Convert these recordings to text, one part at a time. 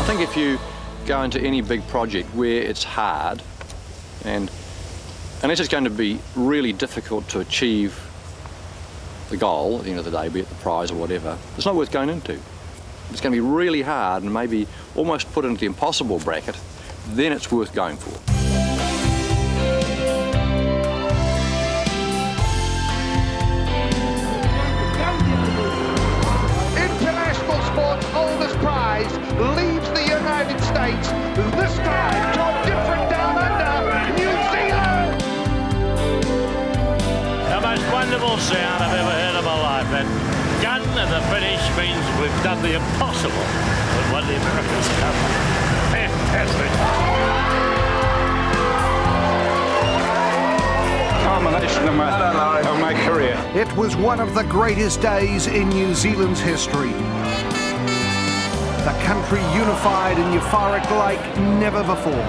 think if you go into any big project where it's hard, and unless it's going to be really difficult to achieve the goal at the end of the day, be it the prize or whatever, it's not worth going into. If it's going to be really hard and maybe almost put into the impossible bracket, then it's worth going for. International sport's oldest prize leaves the United States, this time to a different down under, New Zealand! The most wonderful sound I've ever heard in my life. That gun and the finish means we've done the impossible with what the Americans have done. Fantastic. Culmination of my career. It was one of the greatest days in New Zealand's history. The country unified and euphoric like never before,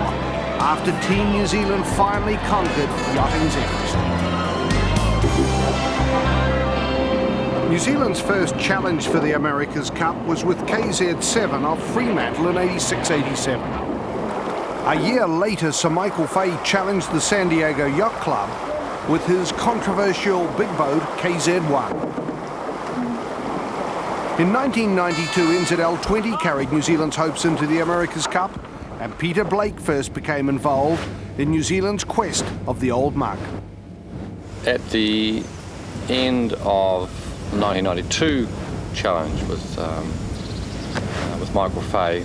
after Team New Zealand finally conquered yachting's Everest. New Zealand's first challenge for the America's Cup was with KZ7 of Fremantle in 86-87. A year later, Sir Michael Fay challenged the San Diego Yacht Club with his controversial big boat KZ1. In 1992, NZL 20 carried New Zealand's hopes into the America's Cup, and Peter Blake first became involved in New Zealand's quest of the old mug. At the end of the 1992 challenge with Michael Fay,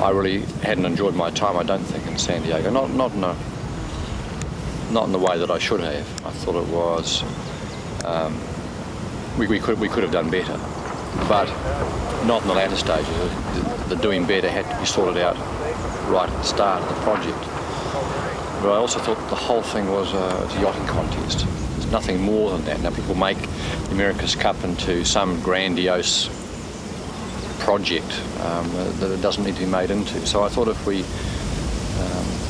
I really hadn't enjoyed my time, I don't think, in San Diego. Not in the way that I should have. I thought it was we could have done better, but not in the latter stages. The doing better had to be sorted out right at the start of the project. But I also thought the whole thing was a yachting contest. There's nothing more than that. Now people make the America's Cup into some grandiose project that it doesn't need to be made into. So I thought if we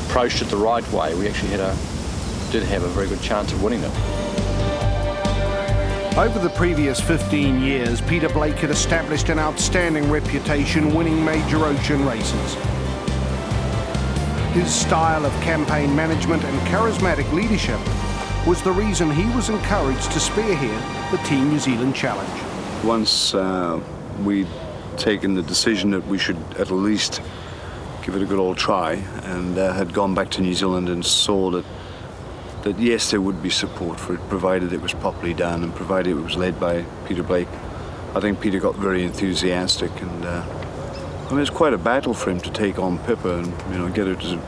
approached it the right way, we actually did have a very good chance of winning it. Over the previous 15 years, Peter Blake had established an outstanding reputation winning major ocean races. His style of campaign management and charismatic leadership was the reason he was encouraged to spearhead the Team New Zealand Challenge. Once we'd taken the decision that we should at least give it a good old try, and had gone back to New Zealand and saw that yes, there would be support for it, provided it was properly done and provided it was led by Peter Blake. I think Peter got very enthusiastic, and it was quite a battle for him to take on Pippa and get her to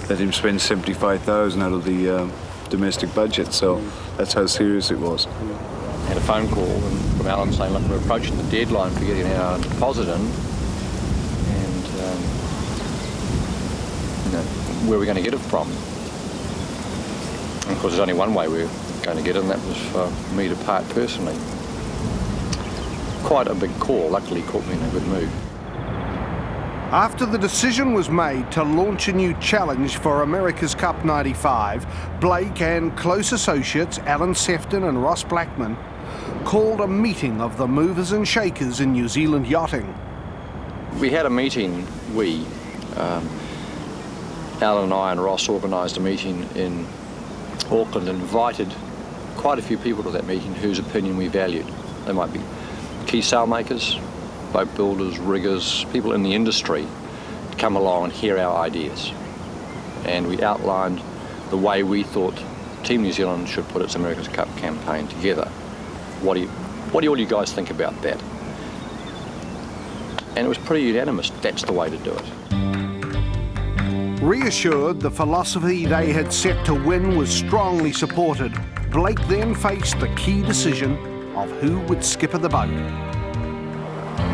let him spend 75,000 out of the domestic budget. So that's how serious it was. I had a phone call from Alan saying, look, we're approaching the deadline for getting our deposit in, and where are we going to get it from? And of course, there's only one way we were going to get it, and that was for me to part personally. Quite a big call. Luckily, caught me in a good mood. After the decision was made to launch a new challenge for America's Cup 95, Blake and close associates Alan Sefton and Ross Blackman called a meeting of the movers and shakers in New Zealand yachting. We had a meeting, Alan and I and Ross organised a meeting in Auckland and invited quite a few people to that meeting whose opinion we valued. They might be key sailmakers, boat builders, riggers, people in the industry to come along and hear our ideas. And we outlined the way we thought Team New Zealand should put its America's Cup campaign together. What do all you guys think about that? And it was pretty unanimous. That's the way to do it. Reassured the philosophy they had set to win was strongly supported, Blake then faced the key decision of who would skipper the boat.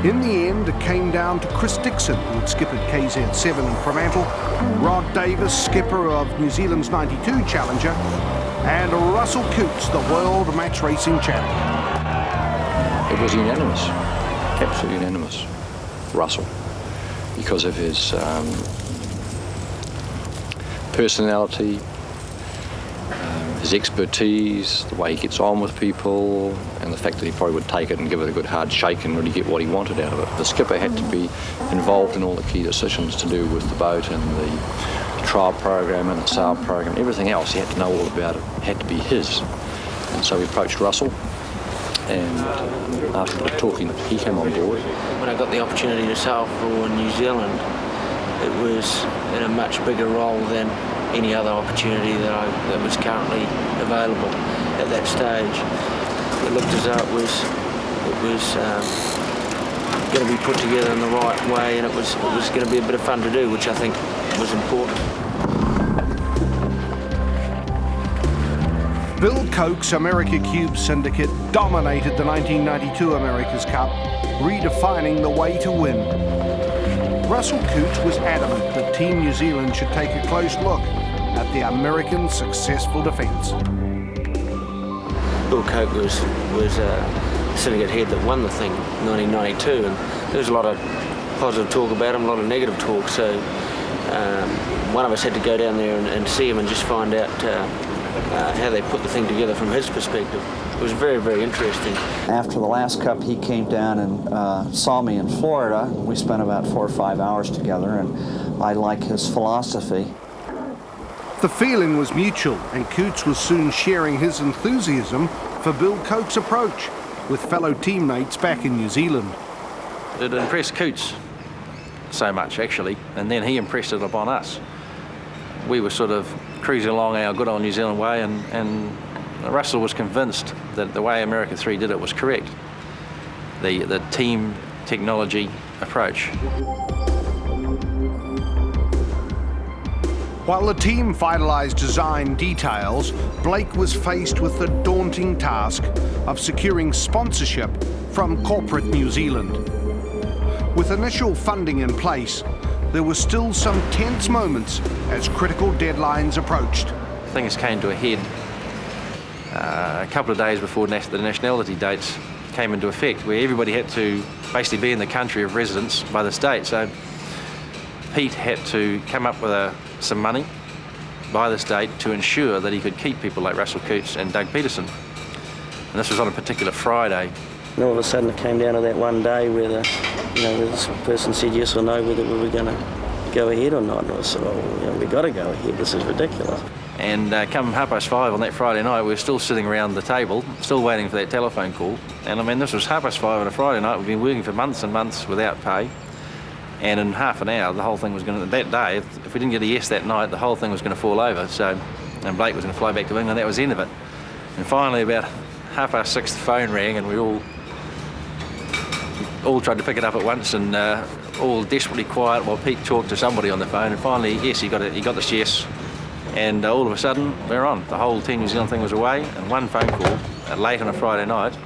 In the end, it came down to Chris Dixon, who had skippered KZ7 in Fremantle, Rod Davis, skipper of New Zealand's 92 Challenger, and Russell Coutts, the world match racing champion. It was unanimous, absolutely unanimous, Russell, because of his personality, his expertise, the way he gets on with people, and the fact that he probably would take it and give it a good hard shake and really get what he wanted out of it. The skipper had to be involved in all the key decisions to do with the boat and the trial program and the sail program. Everything else, he had to know all about it. It had to be his. And so we approached Russell, and after a bit of talking, he came on board. When I got the opportunity to sail for New Zealand, it was in a much bigger role than any other opportunity that was currently available at that stage. It looked as though it was going to be put together in the right way, and it was going to be a bit of fun to do, which I think was important. Bill Koch's America Cube syndicate dominated the 1992 America's Cup, redefining the way to win. Russell Coutts was adamant that Team New Zealand should take a close look at the American successful defence. Bill Koch was a syndicate head that won the thing in 1992, and there was a lot of positive talk about him, a lot of negative talk, so one of us had to go down there and see him and just find out how they put the thing together from his perspective. It was very, very interesting. After the last Cup, he came down and saw me in Florida. We spent about 4 or 5 hours together, and I like his philosophy. The feeling was mutual, and Coutts was soon sharing his enthusiasm for Bill Koch's approach with fellow teammates back in New Zealand. It impressed Coutts so much, actually, and then he impressed it upon us. We were sort of cruising along our good old New Zealand way, and Russell was convinced that the way America 3 did it was correct. The team technology approach. While the team finalised design details, Blake was faced with the daunting task of securing sponsorship from corporate New Zealand. With initial funding in place, there were still some tense moments as critical deadlines approached. Things came to a head a couple of days before the nationality dates came into effect, where everybody had to basically be in the country of residence by the state. So Pete had to come up with some money by the state to ensure that he could keep people like Russell Coutts and Doug Peterson. And this was on a particular Friday. And all of a sudden it came down to that one day where this person said yes or no whether we were going to go ahead or not. And I said, we've got to go ahead, this is ridiculous. And come 5:30 on that Friday night, we were still sitting around the table, still waiting for that telephone call. And I mean, this was 5:30 on a Friday night. We've been working for months and months without pay. And in half an hour, the whole thing was going to, that day, if we didn't get a yes that night, the whole thing was going to fall over. So, and Blake was going to fly back to England, that was the end of it. And finally, about 6:30, the phone rang, and we all tried to pick it up at once, and all desperately quiet while Pete talked to somebody on the phone. And finally, yes, he got this yes. And all of a sudden, we're on. The whole Team New Zealand thing was away, and one phone call late on a Friday night,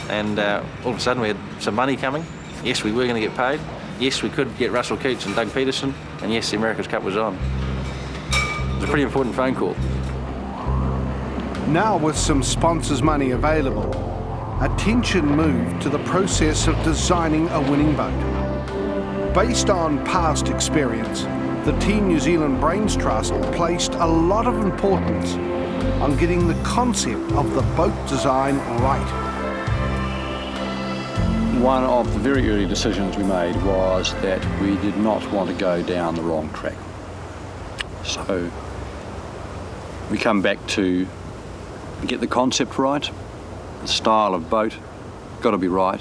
and all of a sudden we had some money coming. Yes, we were going to get paid. Yes, we could get Russell Coutts and Doug Peterson, and yes, the America's Cup was on. It was a pretty important phone call. Now, with some sponsors' money available, attention moved to the process of designing a winning boat. Based on past experience, the Team New Zealand Brains Trust placed a lot of importance on getting the concept of the boat design right. One of the very early decisions we made was that we did not want to go down the wrong track. So we come back to get the concept right, the style of boat, got to be right,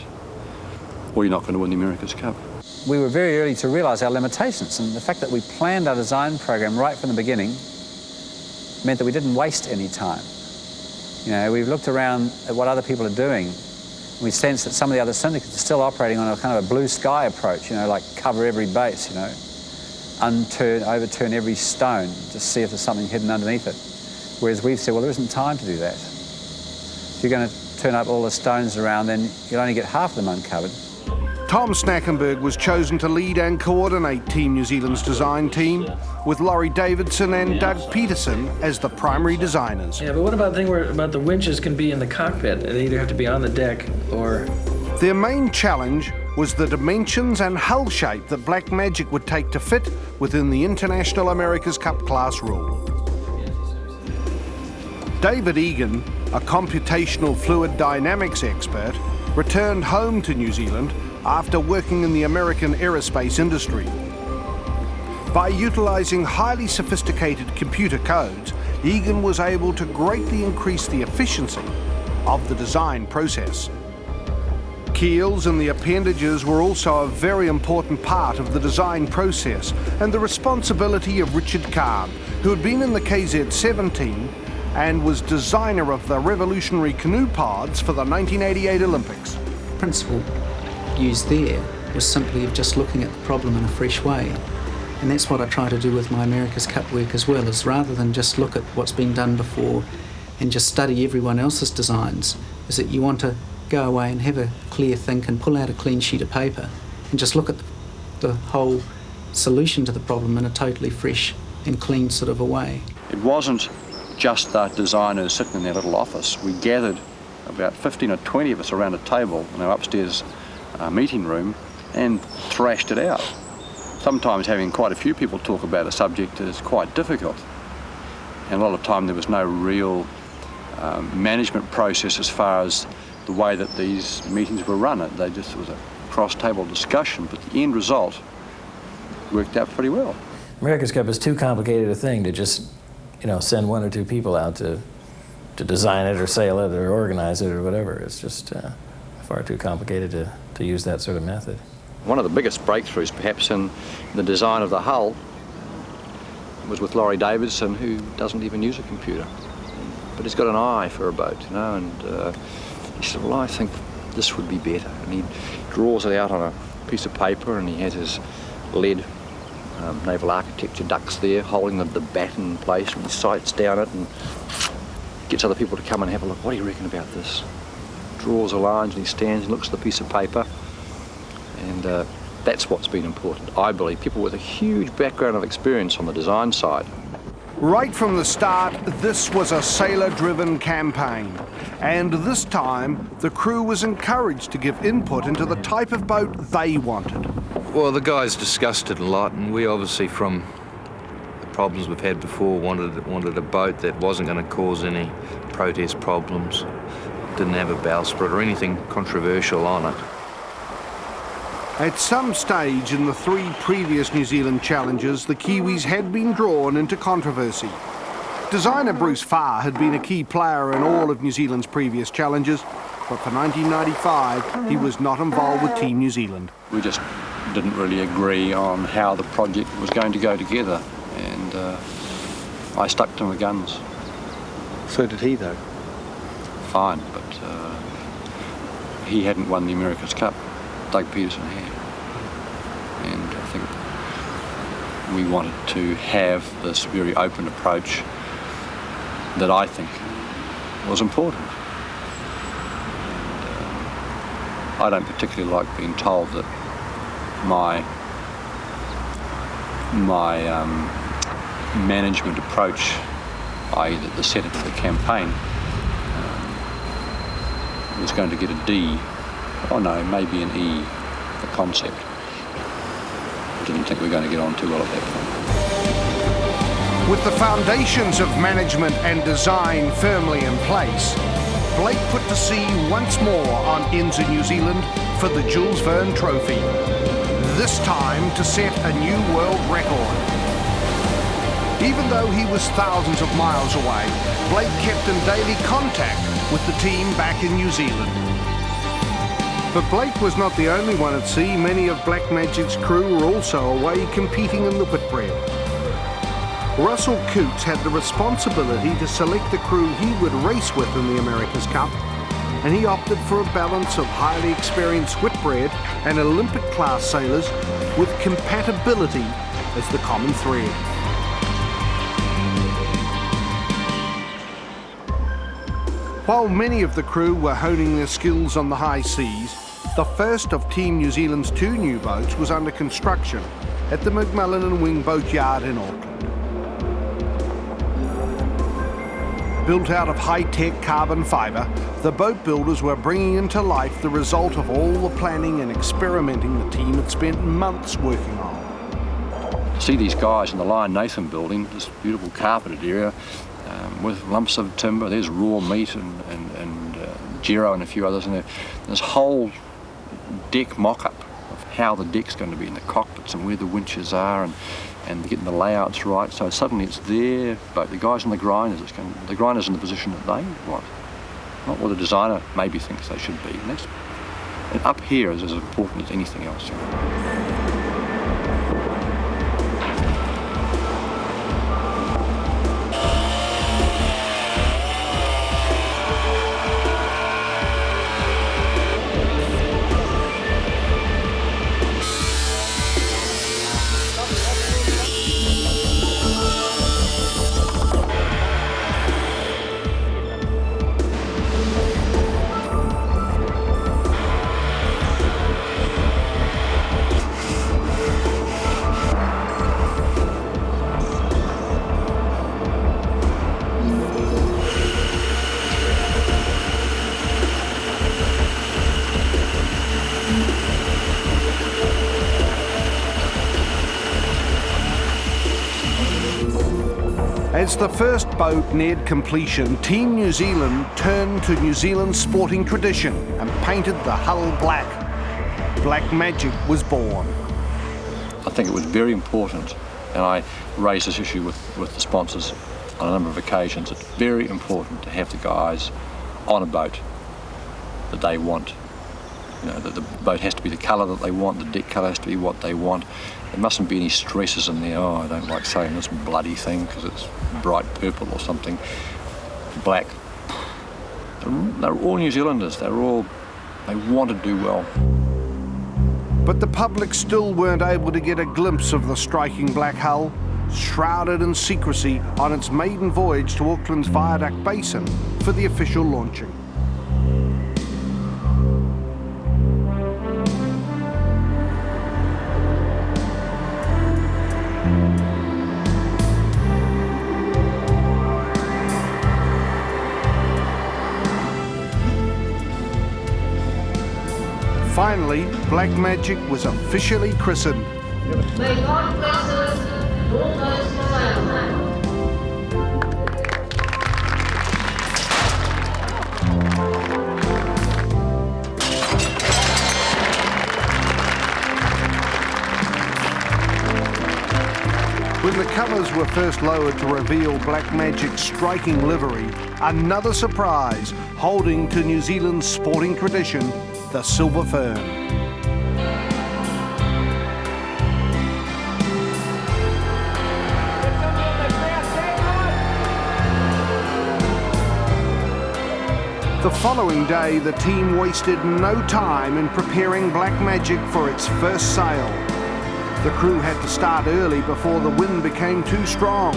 or you're not going to win the America's Cup. We were very early to realise our limitations, and the fact that we planned our design program right from the beginning meant that we didn't waste any time. We've looked around at what other people are doing. We sense that some of the other syndicates are still operating on a kind of a blue sky approach, like cover every base, overturn every stone to see if there's something hidden underneath it. Whereas we've said, well, there isn't time to do that. If you're going to turn up all the stones around, then you'll only get half of them uncovered. Tom Schnackenberg was chosen to lead and coordinate Team New Zealand's design team, with Laurie Davidson and Doug Peterson as the primary designers. Yeah, but what about the thing about the winches can be in the cockpit? They either have to be on the deck or... Their main challenge was the dimensions and hull shape that Black Magic would take to fit within the International America's Cup class rule. David Egan, a computational fluid dynamics expert, returned home to New Zealand after working in the American aerospace industry. By utilising highly sophisticated computer codes, Egan was able to greatly increase the efficiency of the design process. Keels and the appendages were also a very important part of the design process and the responsibility of Richard Karn, who had been in the KZ-17 and was designer of the revolutionary canoe pods for the 1988 Olympics. The principle used there was simply of just looking at the problem in a fresh way. And that's what I try to do with my America's Cup work as well, is rather than just look at what's been done before and just study everyone else's designs, is that you want to go away and have a clear think and pull out a clean sheet of paper and just look at the whole solution to the problem in a totally fresh and clean sort of a way. It wasn't just the designers sitting in their little office. We gathered about 15 or 20 of us around a table in our upstairs meeting room and thrashed it out. Sometimes having quite a few people talk about a subject is quite difficult. And a lot of time there was no real management process as far as the way that these meetings were run. It was a cross-table discussion, but the end result worked out pretty well. America's Cup is too complicated a thing to just, send one or two people out to design it or sail it or organize it or whatever. It's just far too complicated to use that sort of method. One of the biggest breakthroughs perhaps in the design of the hull was with Laurie Davidson, who doesn't even use a computer, but he's got an eye for a boat, and he said, well, I think this would be better. And he draws it out on a piece of paper, and he has his lead naval architecture ducks there holding the batten in place, and he sights down it and gets other people to come and have a look. What do you reckon about this? Draws the lines, and he stands and looks at the piece of paper, and that's what's been important. I believe people with a huge background of experience on the design side. Right from the start, this was a sailor-driven campaign, and this time the crew was encouraged to give input into the type of boat they wanted. Well, the guys discussed it a lot, and we obviously, from the problems we've had before, wanted a boat that wasn't going to cause any protest problems, didn't have a bowsprit or anything controversial on it. At some stage in the 3 previous New Zealand challenges, the Kiwis had been drawn into controversy. Designer Bruce Farr had been a key player in all of New Zealand's previous challenges, but for 1995 he was not involved with Team New Zealand. We just didn't really agree on how the project was going to go together, and I stuck to my guns. So did he, though? Fine, but he hadn't won the America's Cup. Doug Peterson had. And I think we wanted to have this very open approach that I think was important. And, I don't particularly like being told that my management approach, i.e. the setup of the campaign, was going to get a D. Oh no, maybe an E, the concept. I didn't think we were going to get on too well at that point. With the foundations of management and design firmly in place, Blake put to sea once more on ends in New Zealand for the Jules Verne Trophy, this time to set a new world record. Even though he was thousands of miles away, Blake kept in daily contact with the team back in New Zealand. But Blake was not the only one at sea. Many of Black Magic's crew were also away competing in the Whitbread. Russell Coutts had the responsibility to select the crew he would race with in the America's Cup, and he opted for a balance of highly experienced Whitbread and Olympic-class sailors with compatibility as the common thread. While many of the crew were honing their skills on the high seas, the first of Team New Zealand's 2 new boats was under construction at the McMillan and Wing Boat Yard in Auckland. Built out of high-tech carbon fibre, the boat builders were bringing into life the result of all the planning and experimenting the team had spent months working on. To see these guys in the Lion Nathan building, this beautiful carpeted area, with lumps of timber. There's raw meat and gero and a few others in there. This whole deck mock-up of how the deck's going to be in the cockpits and where the winches are and getting the layouts right. So suddenly it's their boat. The guys on the grinders, the grinders in the position that they want, not what the designer maybe thinks they should be. And up here is as important as anything else. As the first boat neared completion, Team New Zealand turned to New Zealand's sporting tradition and painted the hull black. Black Magic was born. I think it was very important, and I raised this issue with the sponsors on a number of occasions. It's very important to have the guys on a boat that they want. You know, the boat has to be the colour that they want, the deck colour has to be what they want. There mustn't be any stresses in there. Oh, I don't like saying this bloody thing because it's bright purple or something. Black. They're all New Zealanders. They want to do well. But the public still weren't able to get a glimpse of the striking black hull, shrouded in secrecy on its maiden voyage to Auckland's Viaduct Basin for the official launching. Finally, Black Magic was officially christened. May God bless us, all those who sail. When the colours were first lowered to reveal Black Magic's striking livery, another surprise holding to New Zealand's sporting tradition, the silver fern. The following day, the team wasted no time in preparing Black Magic for its first sail. The crew had to start early before the wind became too strong.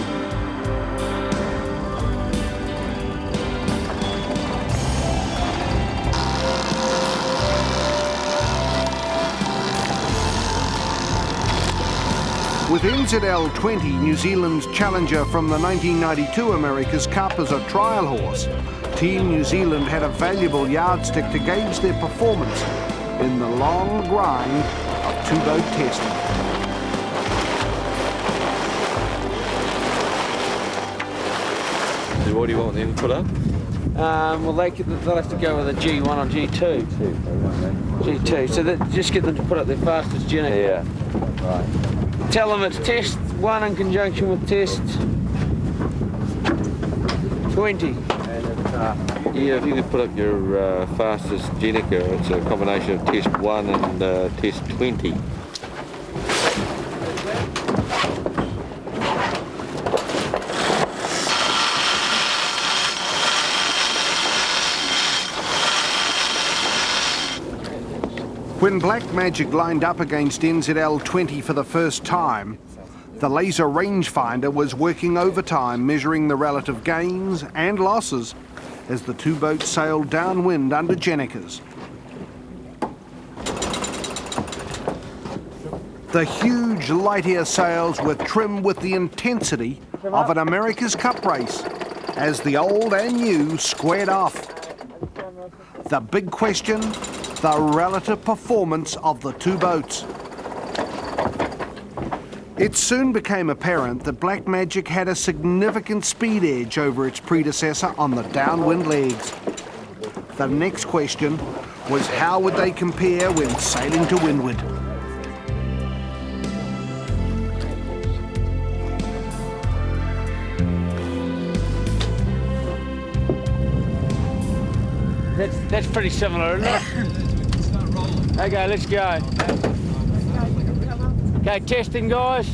With NZL 20, New Zealand's challenger from the 1992 America's Cup, as a trial horse, Team New Zealand had a valuable yardstick to gauge their performance in the long grind of two-boat testing. So what do you want them to put up? Well, they'll have to go with a G1 or G2. G2. So just get them to put up their fastest Jenny. Yeah. Right. Tell them it's test 1 in conjunction with test 20. Yeah, if you could put up your fastest Jenica, it's a combination of test 1 and test 20. When Black Magic lined up against NZL 20 for the first time, the laser rangefinder was working overtime, measuring the relative gains and losses as the two boats sailed downwind under Jenicas. The huge light-air sails were trimmed with the intensity of an America's Cup race as the old and new squared off. The big question, the relative performance of the two boats. It soon became apparent that Black Magic had a significant speed edge over its predecessor on the downwind legs. The next question was how would they compare when sailing to windward? That's pretty similar, isn't it? Okay, let's go. Okay, testing, guys.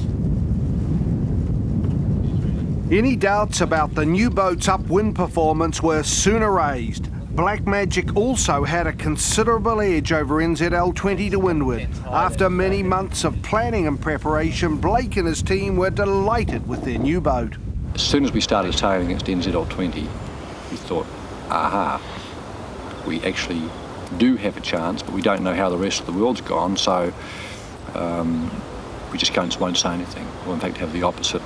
Any doubts about the new boat's upwind performance were soon erased. Black Magic also had a considerable edge over NZL 20 to windward. After many months of planning and preparation, Blake and his team were delighted with their new boat. As soon as we started sailing against NZL 20, we thought, aha, we actually do have a chance, but we don't know how the rest of the world's gone, so we just won't say anything. We'll in fact have the opposite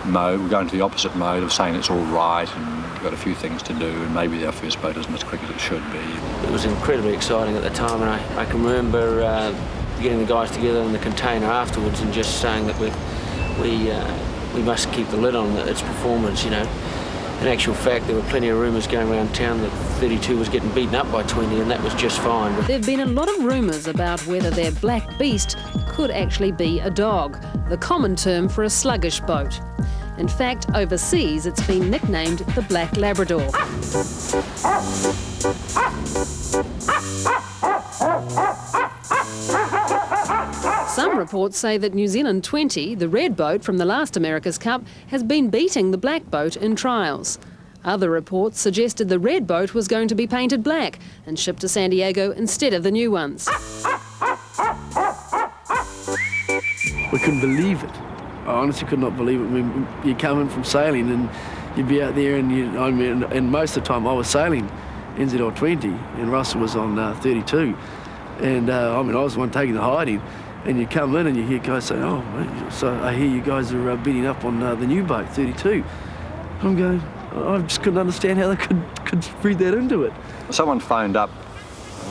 mode. We're going to the opposite mode of saying it's all right and we've got a few things to do and maybe our first boat isn't as quick as it should be. It was incredibly exciting at the time, and I can remember getting the guys together in the container afterwards and just saying that we must keep the lid on its performance, you know. In actual fact, there were plenty of rumours going around town that 32 was getting beaten up by 20, and that was just fine. There have been a lot of rumours about whether their black beast could actually be a dog, the common term for a sluggish boat. In fact, overseas, it's been nicknamed the Black Labrador. Some reports say that New Zealand 20, the red boat from the last America's Cup, has been beating the black boat in trials. Other reports suggested the red boat was going to be painted black and shipped to San Diego instead of the new ones. We couldn't believe it. I honestly could not believe it. I mean, you come in from sailing and you'd be out there and most of the time I was sailing NZL 20 and Russell was on 32. And I was the one taking the hiding. And you come in and you hear guys say, oh, so I hear you guys are beating up on the new boat, 32. I'm going, I just couldn't understand how they could read that into it. Someone phoned up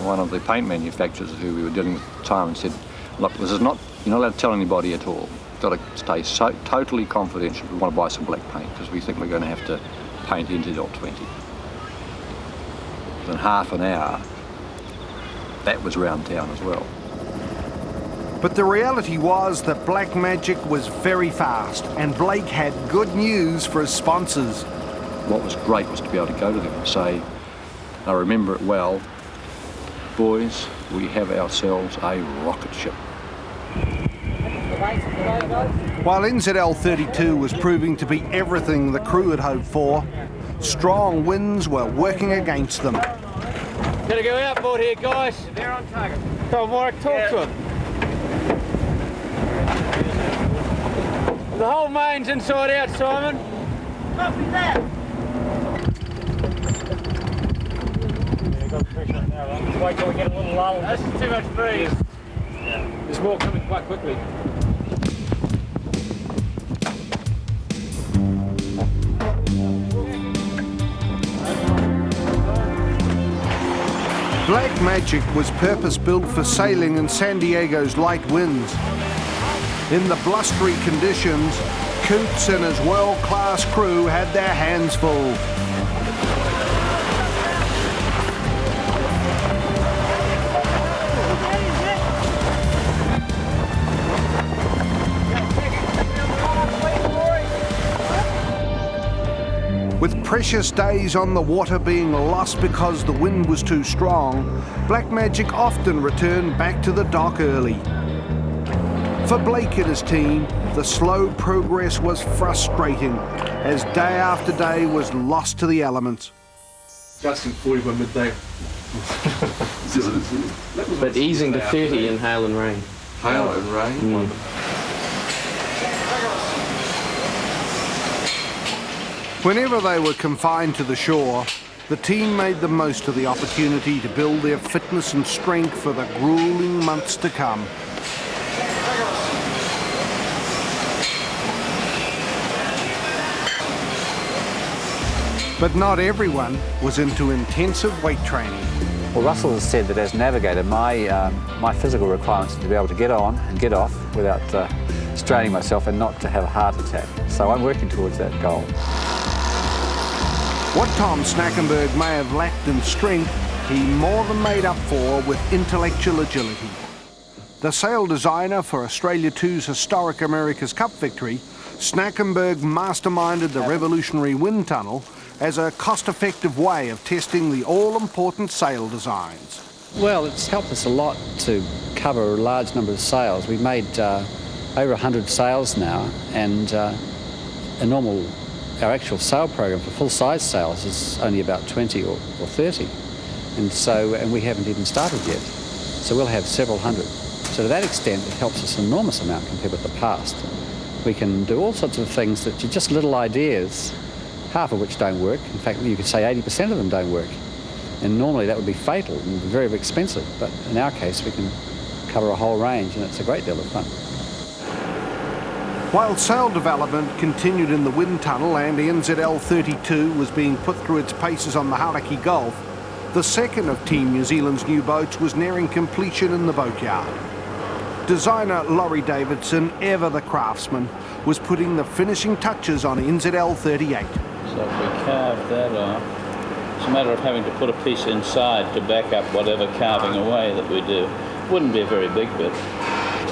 one of the paint manufacturers who we were dealing with at the time and said, look, this is not, you're not allowed to tell anybody at all. You've got to stay totally confidential. We want to buy some black paint because we think we're going to have to paint NZL 20. Within half an hour, that was around town as well. But the reality was that Black Magic was very fast and Blake had good news for his sponsors. What was great was to be able to go to them and say, I remember it well, boys, we have ourselves a rocket ship. While NZL 32 was proving to be everything the crew had hoped for, strong winds were working against them. Gotta go outboard here, guys. They're on target. Come on, Mark, talk to them. The whole main's inside out, Simon. Copy that. Wait till we get a little lull. That's too much breeze. Yeah. There's more coming quite quickly. Black Magic was purpose-built for sailing in San Diego's light winds. In the blustery conditions, Coutts and his world-class crew had their hands full. With precious days on the water being lost because the wind was too strong, Black Magic often returned back to the dock early. For Blake and his team, the slow progress was frustrating as day after day was lost to the elements. Gusting 40 by midday. But easing to 30 in hail and rain. Hail and rain? Whenever they were confined to the shore, the team made the most of the opportunity to build their fitness and strength for the grueling months to come. But not everyone was into intensive weight training. Well, Russell has said that as navigator, my physical requirements are to be able to get on and get off without straining myself and not to have a heart attack. So I'm working towards that goal. What Tom Schnackenberg may have lacked in strength, he more than made up for with intellectual agility. The sail designer for Australia 2's historic America's Cup victory, Schnackenberg masterminded the revolutionary wind tunnel as a cost-effective way of testing the all-important sail designs. Well, it's helped us a lot to cover a large number of sails. We've made over 100 sails now, and our actual sail program for full-size sails is only about 20 or 30, and we haven't even started yet. So we'll have several hundred. So to that extent, it helps us an enormous amount compared with the past. We can do all sorts of things that are just little ideas, half of which don't work. In fact, you could say 80% of them don't work. And normally that would be fatal and very, very expensive. But in our case, we can cover a whole range, and it's a great deal of fun. While sail development continued in the wind tunnel and NZL 32 was being put through its paces on the Hauraki Gulf, the second of Team New Zealand's new boats was nearing completion in the boatyard. Designer Laurie Davidson, ever the craftsman, was putting the finishing touches on NZL 38. So if we carve that off, it's a matter of having to put a piece inside to back up whatever carving away that we do. Wouldn't be a very big bit.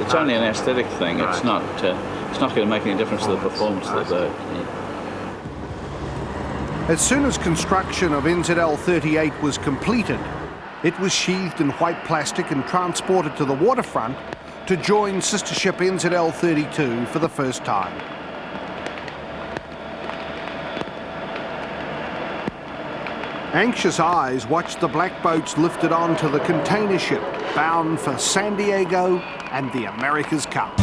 It's only an aesthetic thing. It's not going to make any difference to the performance of the boat. As soon as construction of NZL 38 was completed, it was sheathed in white plastic and transported to the waterfront to join sister ship NZL 32 for the first time. Anxious eyes watched the black boats lifted onto the container ship bound for San Diego and the America's Cup.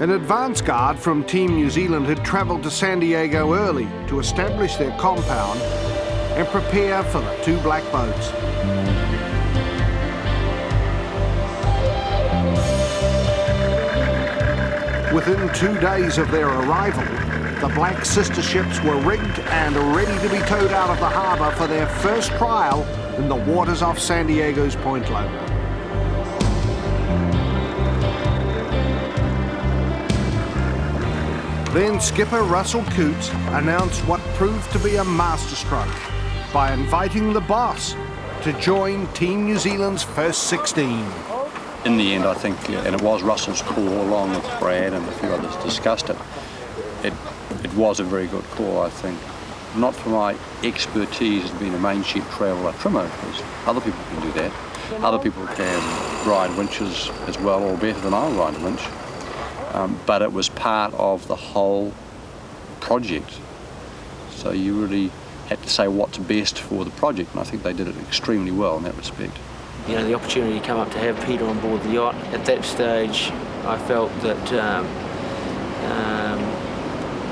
An advance guard from Team New Zealand had travelled to San Diego early to establish their compound and prepare for the two black boats. Within 2 days of their arrival, the black sister ships were rigged and ready to be towed out of the harbour for their first trial in the waters off San Diego's Point Loma. Then skipper Russell Coutts announced what proved to be a masterstroke by inviting the boss to join Team New Zealand's first 16. In the end, I think, and it was Russell's call along with Brad and a few others discussed it, it was a very good call, I think. Not for my expertise as being a main sheet traveller trimmer, because other people can do that. Other people can ride winches as well or better than I'll ride a winch. But it was part of the whole project. So you really had to say what's best for the project, and I think they did it extremely well in that respect. You know, the opportunity to come up to have Peter on board the yacht, at that stage I felt that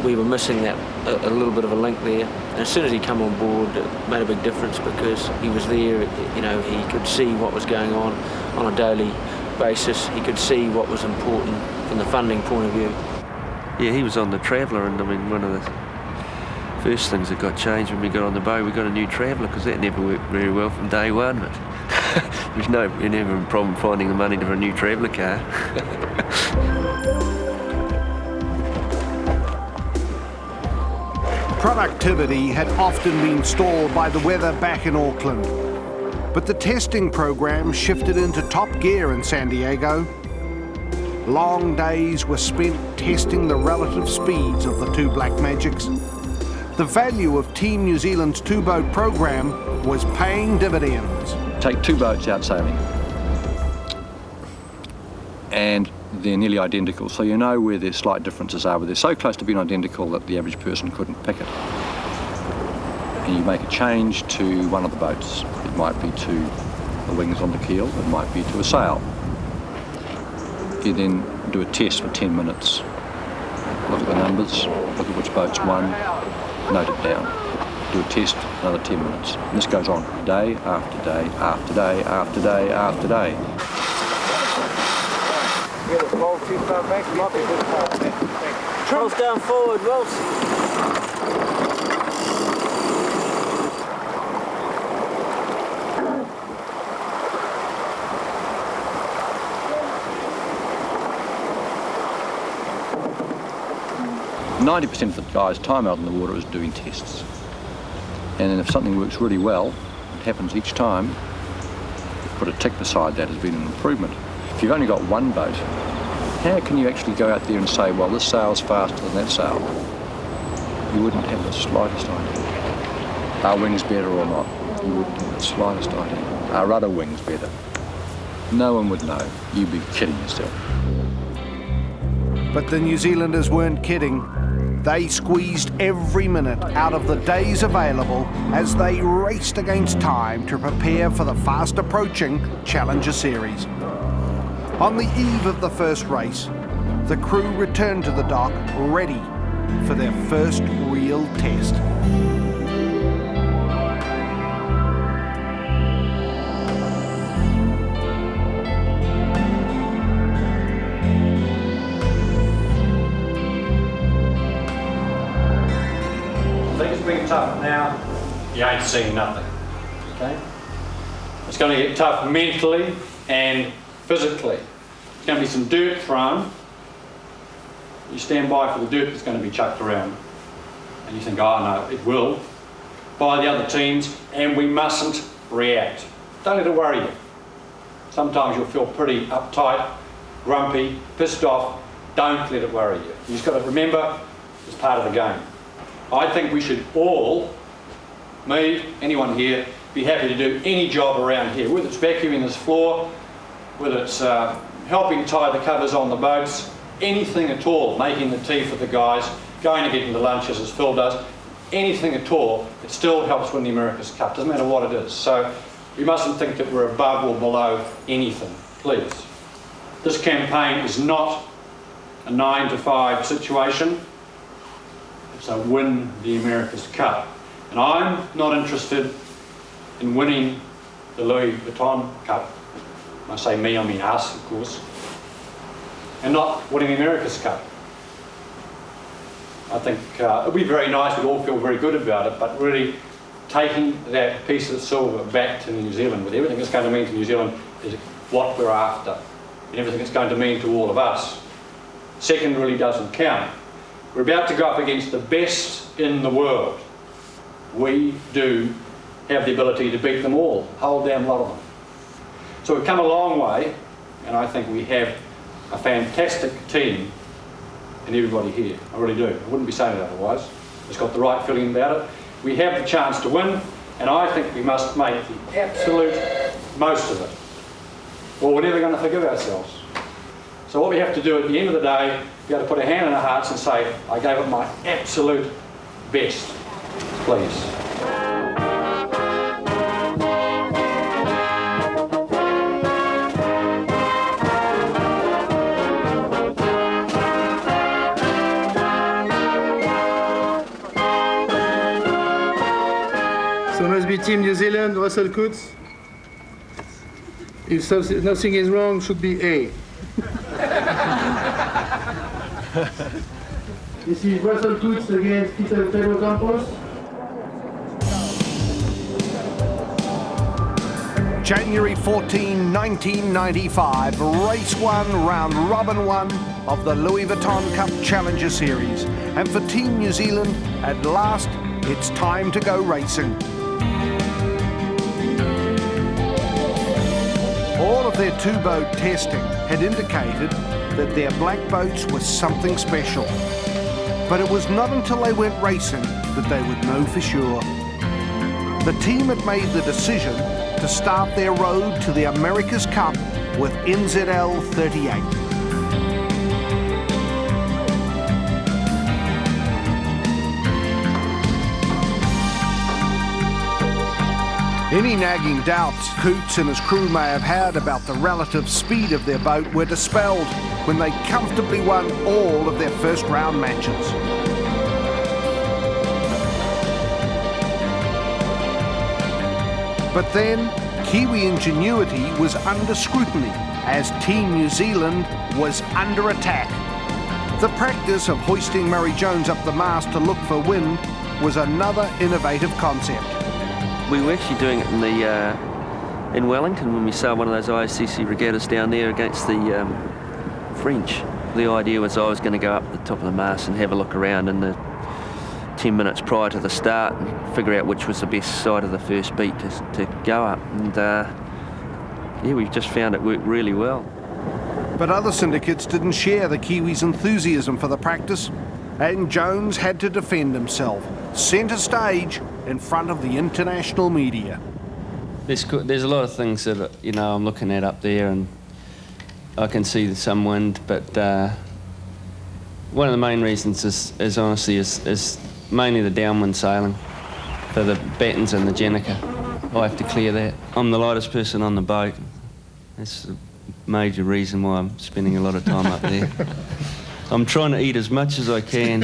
we were missing that a little bit of a link there. And as soon as he come on board, it made a big difference because he was there, you know, he could see what was going on a daily basis. He could see what was important from the funding point of view. Yeah, he was on the Traveller, and I mean, one of the first things that got changed when we got on the boat, we got a new Traveller, because that never worked very well from day one. There's never a problem finding the money for a new Traveller car. Productivity had often been stalled by the weather back in Auckland, but the testing program shifted into top gear in San Diego. Long days were spent testing the relative speeds of the two Black Magics. The value of Team New Zealand's two-boat program was paying dividends. Take two boats out sailing, and they're nearly identical, so you know where their slight differences are, but they're so close to being identical that the average person couldn't pick it. And you make a change to one of the boats. It might be to the wings on the keel, it might be to a sail. You then do a test for 10 minutes. Look at the numbers, look at which boats won, note it down. Do a test, another 10 minutes. And this goes on day after day after day after day after day. Controls down forward, Wilson. 90% of the guys' time out in the water is doing tests. And then if something works really well, it happens each time, put a tick beside that as being an improvement. If you've only got one boat, how can you actually go out there and say, well, this sail's faster than that sail? You wouldn't have the slightest idea. Are wings better or not? You wouldn't have the slightest idea. Are rudder wings better? No one would know. You'd be kidding yourself. But the New Zealanders weren't kidding. They squeezed every minute out of the days available as they raced against time to prepare for the fast-approaching Challenger Series. On the eve of the first race, the crew returned to the dock ready for their first real test. Things being tough now, you ain't seeing nothing. Okay? It's going to get tough mentally and physically. There's going to be some dirt thrown. You stand by for the dirt that's going to be chucked around. And you think, oh no, it will, by the other teams, and we mustn't react. Don't let it worry you. Sometimes you'll feel pretty uptight, grumpy, pissed off. Don't let it worry you. You just got to remember, it's part of the game. I think we should all, me, anyone here, be happy to do any job around here, whether it's vacuuming this floor, whether it's helping tie the covers on the boats, anything at all, making the tea for the guys, going to get into lunches as Phil does, anything at all, it still helps win the America's Cup, doesn't matter what it is. So we mustn't think that we're above or below anything, please. This campaign is not a 9-to-5 situation. It's a win the America's Cup. And I'm not interested in winning the Louis Vuitton Cup. When I say me, I mean us, of course. And not winning the America's Cup. I think it would be very nice, we'd all feel very good about it, but really taking that piece of silver back to New Zealand with everything it's going to mean to New Zealand is what we're after. And everything it's going to mean to all of us. Second really doesn't count. We're about to go up against the best in the world. We do have the ability to beat them all, a whole damn lot of them. So we've come a long way, and I think we have a fantastic team and everybody here. I really do. I wouldn't be saying it otherwise. It's got the right feeling about it. We have the chance to win, and I think we must make the absolute most of it, or we're never going to forgive ourselves. So what we have to do at the end of the day, we have to put a hand in our hearts and say, I gave it my absolute best. Please. So must be Team New Zealand, Russell Coutts. If nothing is wrong, should be A. This is Russell Coutts against Peter Campos. January 14, 1995, race 1, round robin 1 of the Louis Vuitton Cup Challenger Series. And for Team New Zealand, at last, it's time to go racing. All of their two-boat testing had indicated that their black boats were something special. But it was not until they went racing that they would know for sure. The team had made the decision to start their road to the America's Cup with NZL 38. Any nagging doubts Coutts and his crew may have had about the relative speed of their boat were dispelled when they comfortably won all of their first round matches. But then, Kiwi ingenuity was under scrutiny as Team New Zealand was under attack. The practice of hoisting Murray Jones up the mast to look for wind was another innovative concept. We were actually doing it in Wellington when we sailed one of those ICC regattas down there against the French. The idea was I was going to go up the top of the mast and have a look around in the 10 minutes prior to the start and figure out which was the best side of the first beat to go up. And yeah, we've just found it worked really well. But other syndicates didn't share the Kiwis' enthusiasm for the practice, and Jones had to defend himself, centre stage in front of the international media. There's a lot of things that, you know, I'm looking at up there, and I can see some wind, but one of the main reasons is honestly mainly the downwind sailing for the battens and the Jenica. I have to clear that. I'm the lightest person on the boat. That's the major reason why I'm spending a lot of time up there. I'm trying to eat as much as I can.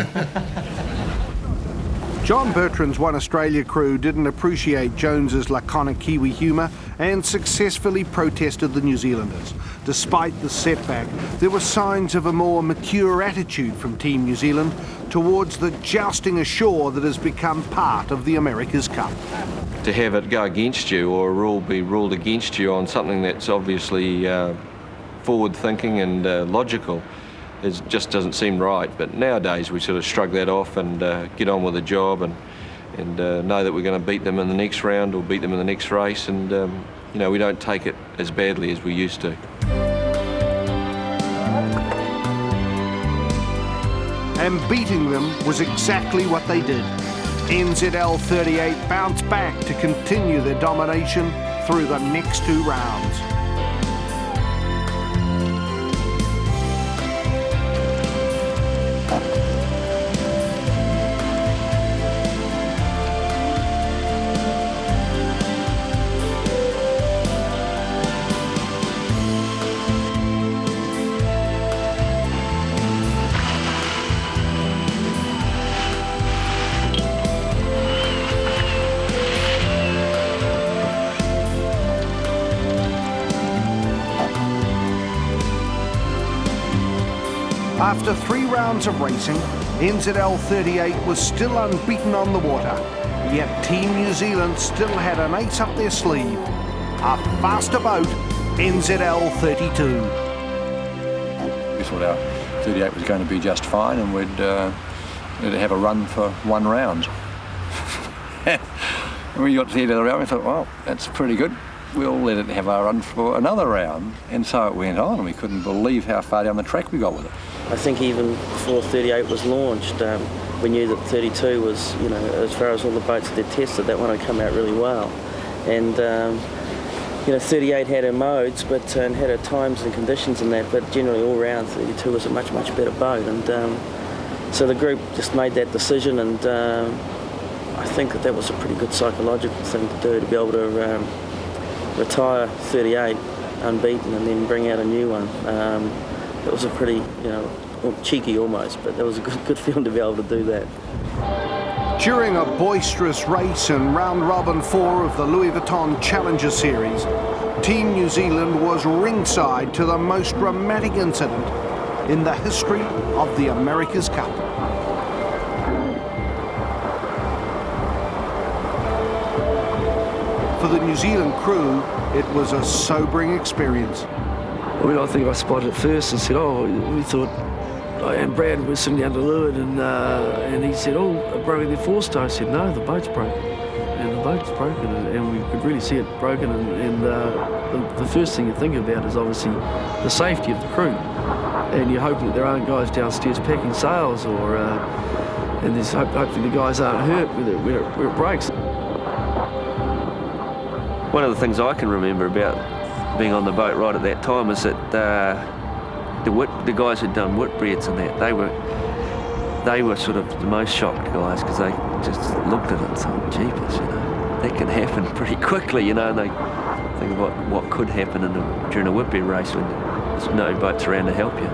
John Bertrand's One Australia crew didn't appreciate Jones's laconic Kiwi humour and successfully protested the New Zealanders. Despite the setback, there were signs of a more mature attitude from Team New Zealand towards the jousting ashore that has become part of the America's Cup. To have it go against you or a rule be ruled against you on something that's obviously forward-thinking and logical, it just doesn't seem right. But nowadays we sort of shrug that off and get on with the job and know that we're going to beat them in the next round or beat them in the next race, and you know, we don't take it as badly as we used to. And beating them was exactly what they did. NZL 38 bounced back to continue their domination through the next two rounds. After 3 rounds of racing, NZL 38 was still unbeaten on the water, yet Team New Zealand still had an ace up their sleeve. A faster boat, NZL 32. We thought our 38 was going to be just fine and we'd have a run for 1 round. When we got to the end of the round, we thought, well, that's pretty good. We'll let it have our run for another round. And so it went on, and we couldn't believe how far down the track we got with it. I think even before 38 was launched, we knew that 32 was, you know, as far as all the boats that they'd tested, that one had come out really well. And, you know, 38 had her modes, but and had her times and conditions and that, but generally all round 32 was a much, much better boat. And so the group just made that decision, and I think that was a pretty good psychological thing to do, to be able to retire 38 unbeaten and then bring out a new one. It was a pretty, you know, cheeky almost, but that was a good feeling to be able to do that. During a boisterous race in round robin 4 of the Louis Vuitton Challenger Series, Team New Zealand was ringside to the most dramatic incident in the history of the America's Cup. For the New Zealand crew, it was a sobering experience. I mean, I think I spotted it first and said, oh, we thought, and Brad was sitting down to leeward, and he said, oh, I've broken their forestay. I said, no, the boat's broken. And the boat's broken, and we could really see it broken, and the first thing you think about is obviously the safety of the crew. And you're hoping that there aren't guys downstairs packing sails, or and there's hopefully the guys aren't hurt where it breaks. One of the things I can remember about being on the boat right at that time is that the guys who'd done Whitbreads and that, they were sort of the most shocked guys, because they just looked at it and thought, jeepers, you know, that can happen pretty quickly, you know, and they think about what could happen during a Whitbread race when there's no boats around to help you.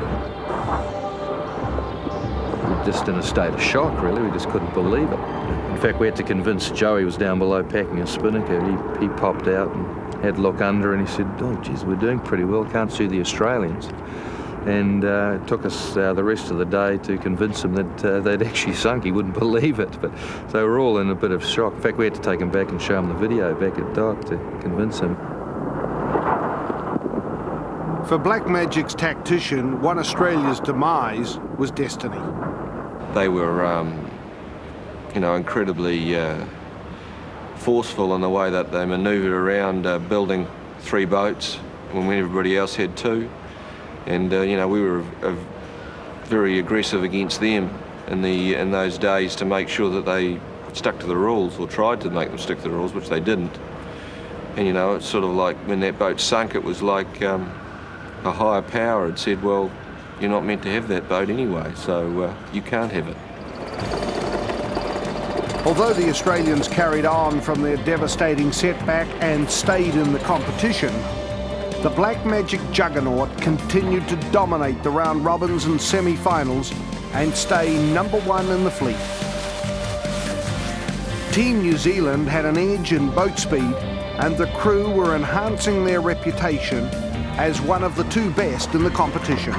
just in a state of shock, really. We just couldn't believe it. In fact, we had to convince Joey, was down below packing a spinnaker. He popped out and had a look under, and he said, "Oh, geez, we're doing pretty well. Can't see the Australians." And it took us the rest of the day to convince him that they'd actually sunk. He wouldn't believe it, but they were all in a bit of shock. In fact, we had to take him back and show him the video back at dock to convince him. For Black Magic's tactician, one Australia's demise was destiny. They were, incredibly forceful in the way that they manoeuvred around building 3 boats when everybody else had 2. And we were very aggressive against them in those days to make sure that they stuck to the rules, or tried to make them stick to the rules, which they didn't. And it's sort of like when that boat sunk, it was like a higher power had said, well, you're not meant to have that boat anyway, so you can't have it. Although the Australians carried on from their devastating setback and stayed in the competition, the Black Magic juggernaut continued to dominate the round robins and semi-finals and stay #1 in the fleet. Team New Zealand had an edge in boat speed, and the crew were enhancing their reputation as one of the 2 best in the competition.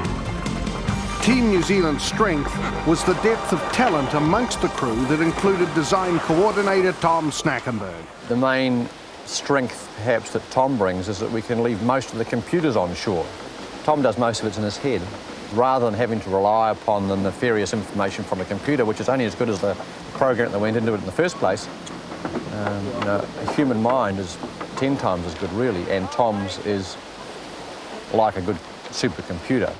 Team New Zealand's strength was the depth of talent amongst the crew that included design coordinator Tom Schnackenberg. The main strength perhaps that Tom brings is that we can leave most of the computers on shore. Tom does most of it in his head, rather than having to rely upon the nefarious information from a computer, which is only as good as the program that went into it in the first place. A human mind is 10 times as good, really, and Tom's is like a good supercomputer.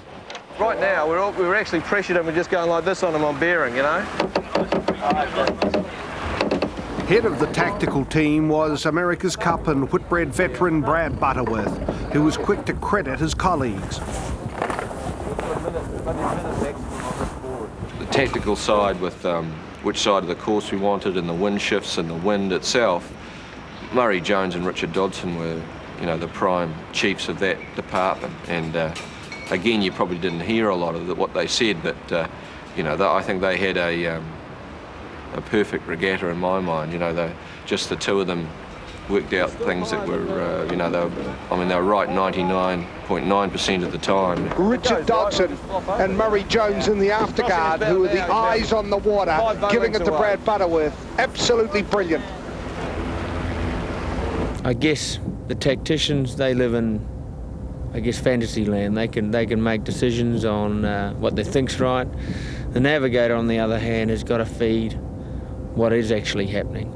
Right now, we're actually pressured and we're just going like this on them on bearing, Head of the tactical team was America's Cup and Whitbread veteran Brad Butterworth, who was quick to credit his colleagues. The tactical side with which side of the course we wanted and the wind shifts and the wind itself, Murray Jones and Richard Dodson were, the prime chiefs of that department. And again, you probably didn't hear a lot of what they said, but I think they had a perfect regatta in my mind. Just the 2 of them worked out things that were, they were right 99.9% of the time. Richard Dodson and Murray Jones in the afterguard, who were the eyes on the water, giving it to Brad Butterworth. Absolutely brilliant. I guess the tacticians, they live in, fantasy land. They can make decisions on what they think's right. The navigator, on the other hand, has got to feed what is actually happening,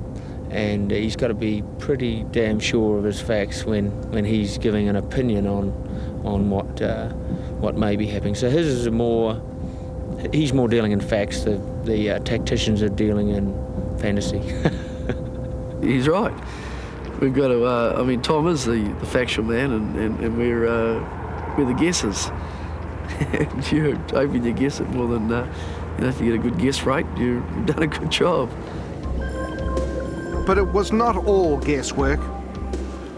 and he's got to be pretty damn sure of his facts when he's giving an opinion on what may be happening. So his is he's more dealing in facts. The tacticians are dealing in fantasy. He's right. We've got to. Tom is the factual man, and we're the guessers. And you're hoping you guess it more than if you get a good guess rate, you've done a good job. But it was not all guesswork.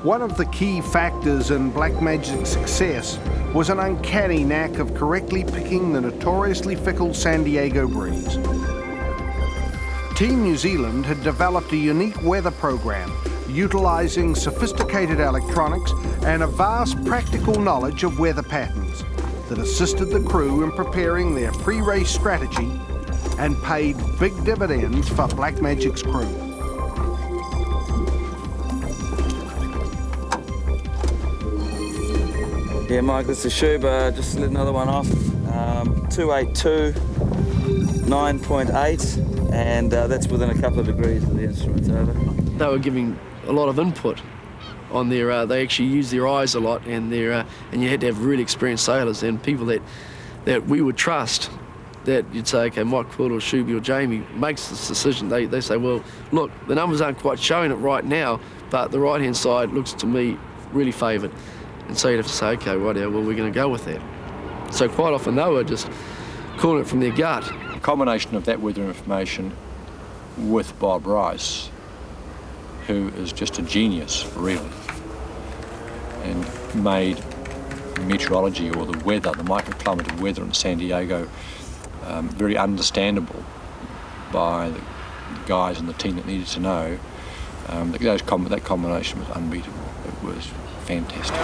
One of the key factors in Black Magic's success was an uncanny knack of correctly picking the notoriously fickle San Diego breeze. Team New Zealand had developed a unique weather program utilising sophisticated electronics and a vast practical knowledge of weather patterns that assisted the crew in preparing their pre-race strategy and paid big dividends for Black Magic's crew. Yeah, Mike, this is Shub. Just lit another one off. 282, 9.8, and that's within a couple of degrees of the instruments, over. They were giving a lot of input on their, they actually used their eyes a lot, and and you had to have really experienced sailors and people that we would trust, that you'd say, okay, Mike Quilter or Shuby or Jamie makes this decision. They say, well, look, the numbers aren't quite showing it right now, but the right-hand side looks to me really favoured. And so you'd have to say, okay, right now, well, we're going to go with that. So quite often they were just calling it from their gut. A combination of that weather information with Bob Rice, who is just a genius, really, and made meteorology, or the weather, the microclimate of weather in San Diego, very understandable by the guys in the team that needed to know. That combination was unbeatable. It was fantastic.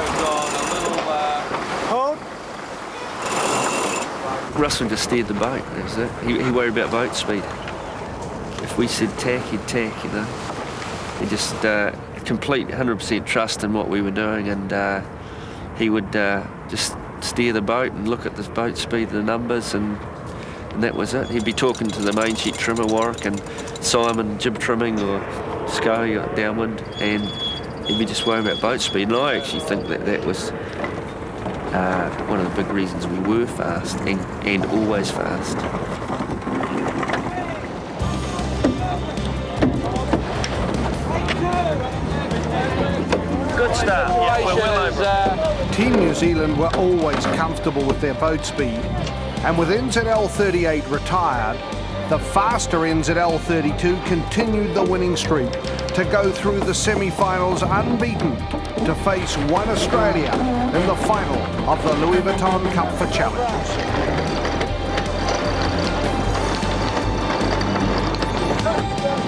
Russell just steered the boat, that was it. He worried about boat speed. If we said tack, he'd tack, you know. He just complete 100% trust in what we were doing, and he would just steer the boat and look at the boat speed, the numbers, and that was it. He'd be talking to the main sheet trimmer, Warwick, and Simon, jib trimming, or Scully downwind, and he'd be just worrying about boat speed. And I actually think that was one of the big reasons we were fast and always fast. Good start. Yeah, we're well over. Team New Zealand were always comfortable with their boat speed, and with NZL 38 retired, the faster NZL 32 continued the winning streak to go through the semi-finals unbeaten to face One Australia in the final of the Louis Vuitton Cup for Challenges.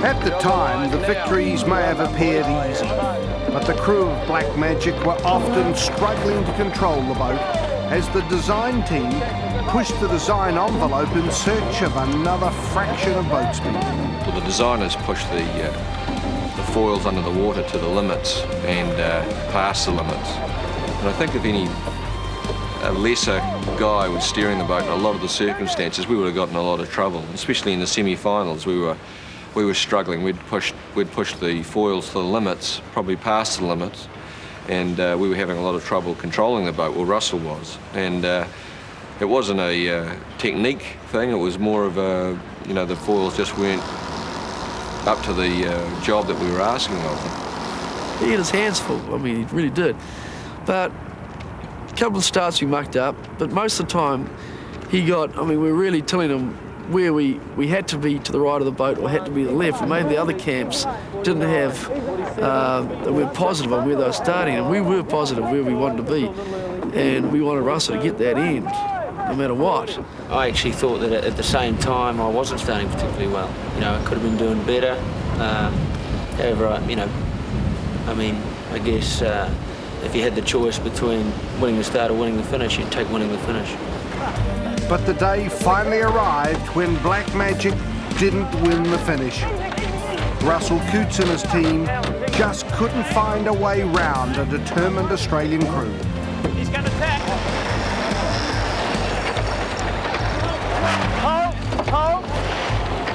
At the time, the victories may have appeared easy, but the crew of Black Magic were often struggling to control the boat as the design team pushed the design envelope in search of another fraction of boat speed. Well, the designers pushed the foils under the water to the limits and past the limits. And I think if a lesser guy was steering the boat in a lot of the circumstances, we would have gotten a lot of trouble, especially in the semi-finals. We were struggling. We'd pushed the foils to the limits, probably past the limits, and we were having a lot of trouble controlling the boat. Well, Russell was, and it wasn't a technique thing. It was more of the foils just weren't up to the job that we were asking of them. He had his hands full. I mean, he really did. But a couple of starts we mucked up, but most of the time we were really telling him where we had to be to the right of the boat or had to be to the left. And maybe the other camps didn't have, they were positive on where they were starting, and we were positive where we wanted to be. And we wanted Russell to get that end, no matter what. I actually thought that at the same time I wasn't starting particularly well. You know, I could have been doing better. However, I guess if you had the choice between winning the start or winning the finish, you'd take winning the finish. But the day finally arrived when Black Magic didn't win the finish. Russell Coutts and his team just couldn't find a way round a determined Australian crew. He's going to tack. Hold.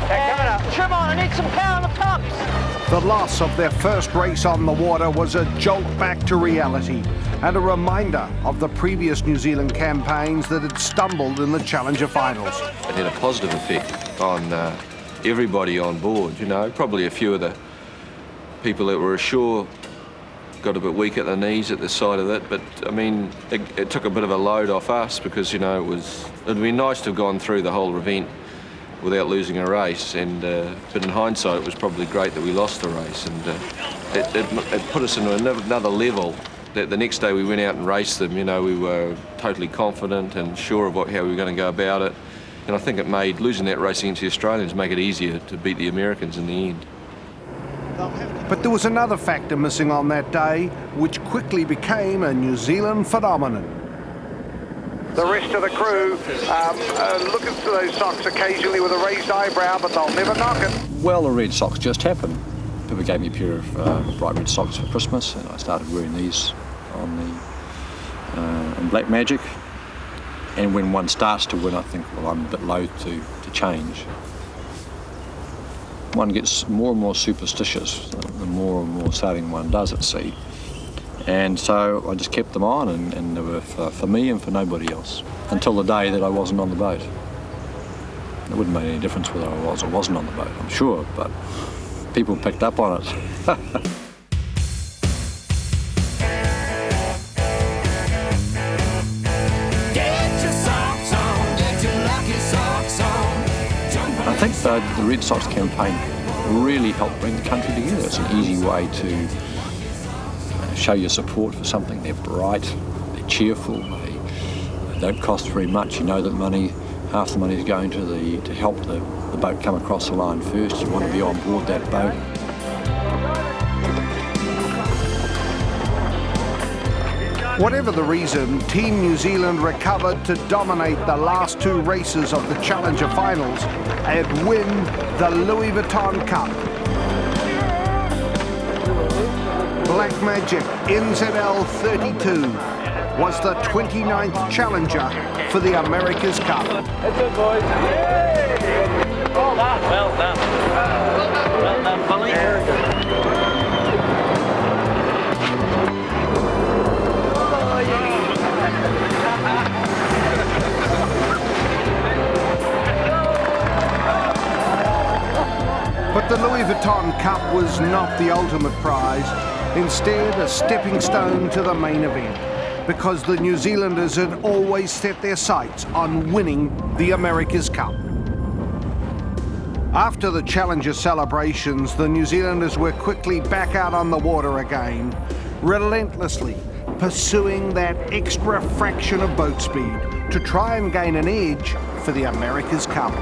Coming up. Trim on, I need some power on the pumps. The loss of their first race on the water was a jolt back to reality and a reminder of the previous New Zealand campaigns that had stumbled in the Challenger finals. It had a positive effect on everybody on board, you know. Probably a few of the people that were ashore got a bit weak at the knees at the side of it, but I mean, it took a bit of a load off us because, you know, it'd be nice to have gone through the whole event without losing a race, but in hindsight it was probably great that we lost the race, and it put us into another level. That the next day we went out and raced them, you know, we were totally confident and sure of how we were going to go about it, and I think it made losing that race against the Australians make it easier to beat the Americans in the end. But there was another factor missing on that day, which quickly became a New Zealand phenomenon. The rest of the crew looking for those socks occasionally with a raised eyebrow, but they'll never knock it. Well, the red socks just happened. People gave me a pair of bright red socks for Christmas, and I started wearing these on Black Magic. And when one starts to win, I think, well, I'm a bit loath to change. One gets more and more superstitious the more and more sailing one does at sea. And so I just kept them on, and they were for me and for nobody else, until the day that I wasn't on the boat. It wouldn't make any difference whether I was or wasn't on the boat, I'm sure, but people picked up on it. I think the Red Sox campaign really helped bring the country together. It's an easy way to show your support for something. They're bright, they're cheerful, they don't cost very much. You know that money half the money is going to help the boat come across the line first. You want to be on board that boat. Whatever the reason, Team New Zealand recovered to dominate the last two races of the Challenger finals and win the Louis Vuitton Cup. Black Magic NZL 32 was the 29th Challenger for the America's Cup. That's it, boys. Well done. Well done. Well done, Bully. But the Louis Vuitton Cup was not the ultimate prize, instead a stepping stone to the main event, because the New Zealanders had always set their sights on winning the America's Cup. After the Challenger celebrations, the New Zealanders were quickly back out on the water again, relentlessly pursuing that extra fraction of boat speed to try and gain an edge for the America's Cup.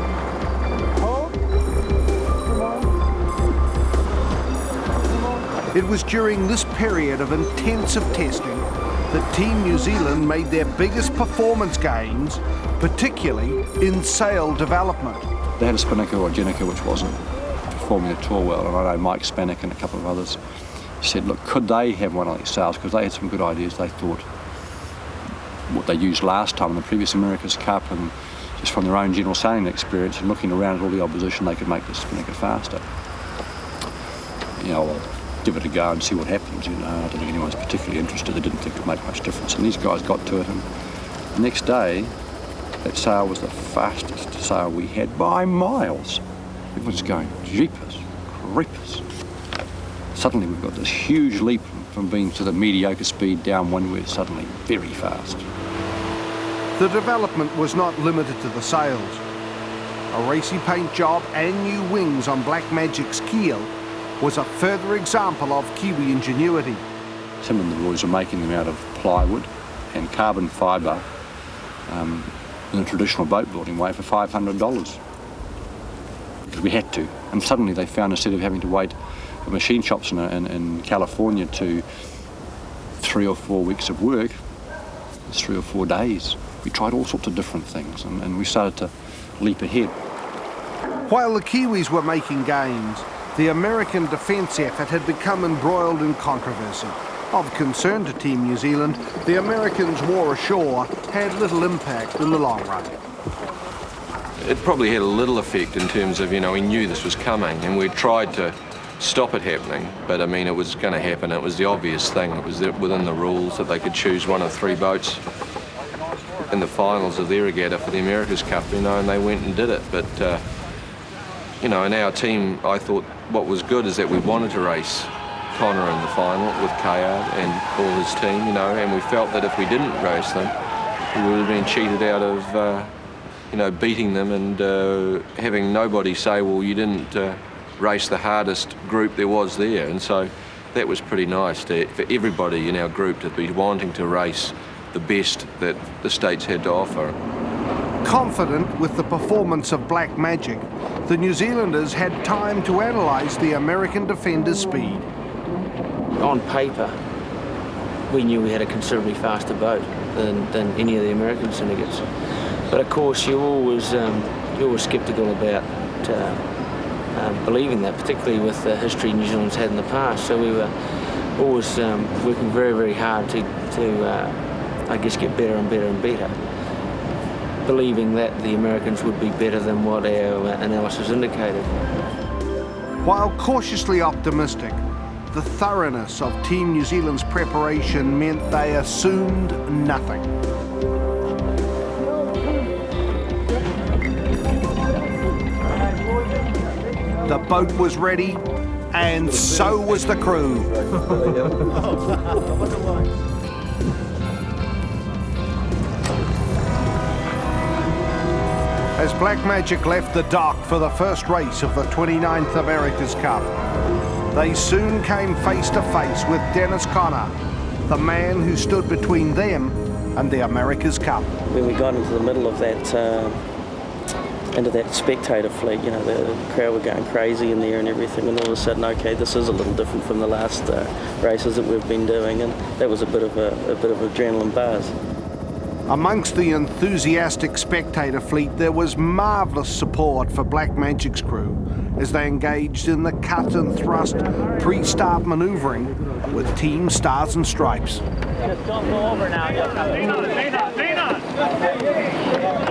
It was during this period of intensive testing that Team New Zealand made their biggest performance gains, particularly in sail development. They had a spinnaker or a gennaker which wasn't performing at all well, and I know Mike Spanek and a couple of others said, look, could they have one of these sails? Because they had some good ideas. They thought what they used last time in the previous America's Cup, and just from their own general sailing experience and looking around at all the opposition, they could make the spinnaker faster. You know, I'll give it a go and see what happens. You know, I don't think anyone's particularly interested. They didn't think it would make much difference. And these guys got to it, and the next day, that sail was the fastest sail we had by miles. Everyone's going, jeepers, creepers. Suddenly we've got this huge leap from being to the mediocre speed down one where suddenly very fast. The development was not limited to the sails. A racy paint job and new wings on Black Magic's keel was a further example of Kiwi ingenuity. Tim and the boys were making them out of plywood and carbon fibre in a traditional boat building way for $500. Because we had to. And suddenly they found, instead of having to wait for machine shops in California to 3 or 4 weeks of work, it's 3 or 4 days. We tried all sorts of different things, and we started to leap ahead. While the Kiwis were making gains, the American defence effort had become embroiled in controversy. Of concern to Team New Zealand, the Americans' war ashore had little impact in the long run. It probably had a little effect in terms of, you know, we knew this was coming and we tried to stop it happening, but I mean, it was going to happen. It was the obvious thing. It was within the rules that they could choose one of 3 boats in the finals of their regatta for the America's Cup, you know, and they went and did it. But, you know, in our team, I thought what was good is that we wanted to race Connor in the final with Kayard and all his team, you know, and we felt that if we didn't race them, we would have been cheated out of, you know, beating them and having nobody say, well, you didn't race the hardest group there was there. And so that was pretty nice for everybody in our group to be wanting to race the best that the States had to offer. Confident with the performance of Black Magic, the New Zealanders had time to analyse the American defender's speed. On paper, we knew we had a considerably faster boat than any of the American syndicates. But of course, you're always sceptical about believing that, particularly with the history New Zealand's had in the past. So we were always working very, very hard to I guess, get better and better and better, believing that the Americans would be better than what our analysis indicated. While cautiously optimistic, the thoroughness of Team New Zealand's preparation meant they assumed nothing. The boat was ready, and so was the crew. As Black Magic left the dock for the first race of the 29th America's Cup, they soon came face to face with Dennis Connor, the man who stood between them and the America's Cup. When we got into the middle of that into that spectator fleet. You know, the crowd were going crazy in there and everything, and all of a sudden, okay, this is a little different from the last races that we've been doing, and that was a bit of adrenaline buzz. Amongst the enthusiastic spectator fleet, there was marvellous support for Black Magic's crew as they engaged in the cut and thrust pre-start manoeuvring with Team Stars and Stripes. Just don't go over now.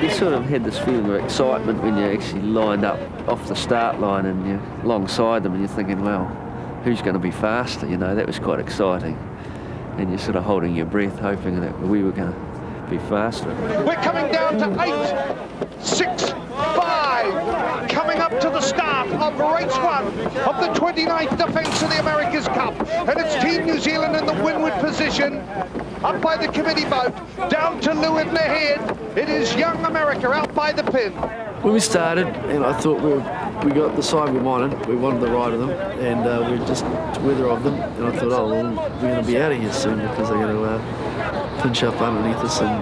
You sort of had this feeling of excitement when you actually lined up off the start line and you're alongside them and you're thinking, well, who's going to be faster? You know, that was quite exciting. And you're sort of holding your breath, hoping that we were going to be faster. We're coming down to 8, 6, 5, coming up to the start of race 1 of the 29th defence of the America's Cup, and it's Team New Zealand in the windward position, up by the committee boat, down to Lewin ahead. It is Young America out by the pin. When we started, and I thought we got the side we wanted the right of them, and we're just to weather of them, and I thought, oh, well, we're going to be out of here soon because they're going to pinch up underneath us and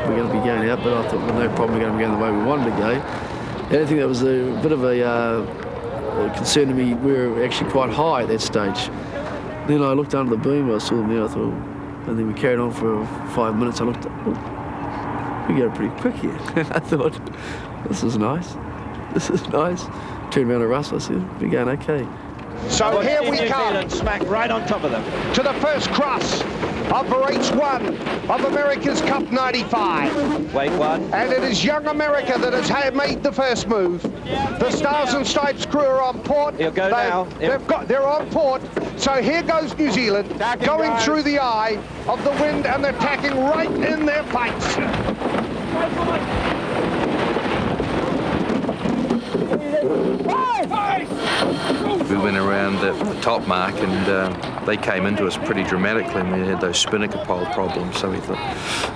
we're going to be going out, but I thought, well, no problem, we're going to be going the way we wanted to go. And I think that was a bit of a concern to me. We were actually quite high at that stage. Then I looked under the boom, I saw them there, I thought, and then we carried on for 5 minutes. I looked, oh, we go pretty quick here. And I thought, this is nice. This is nice. Turned around to Russ, I said, we're going okay. So here we come. Smack right on top of them. To the first cross of race 1 of America's Cup 95. Wait one. And it is Young America that has made the first move. The Stars and Stripes crew are on port. He'll go now. They're on port. So here goes New Zealand, going through the eye of the wind, and they're tacking right in their fights. We went around the top mark and they came into us pretty dramatically, and we had those spinnaker pole problems, so we thought,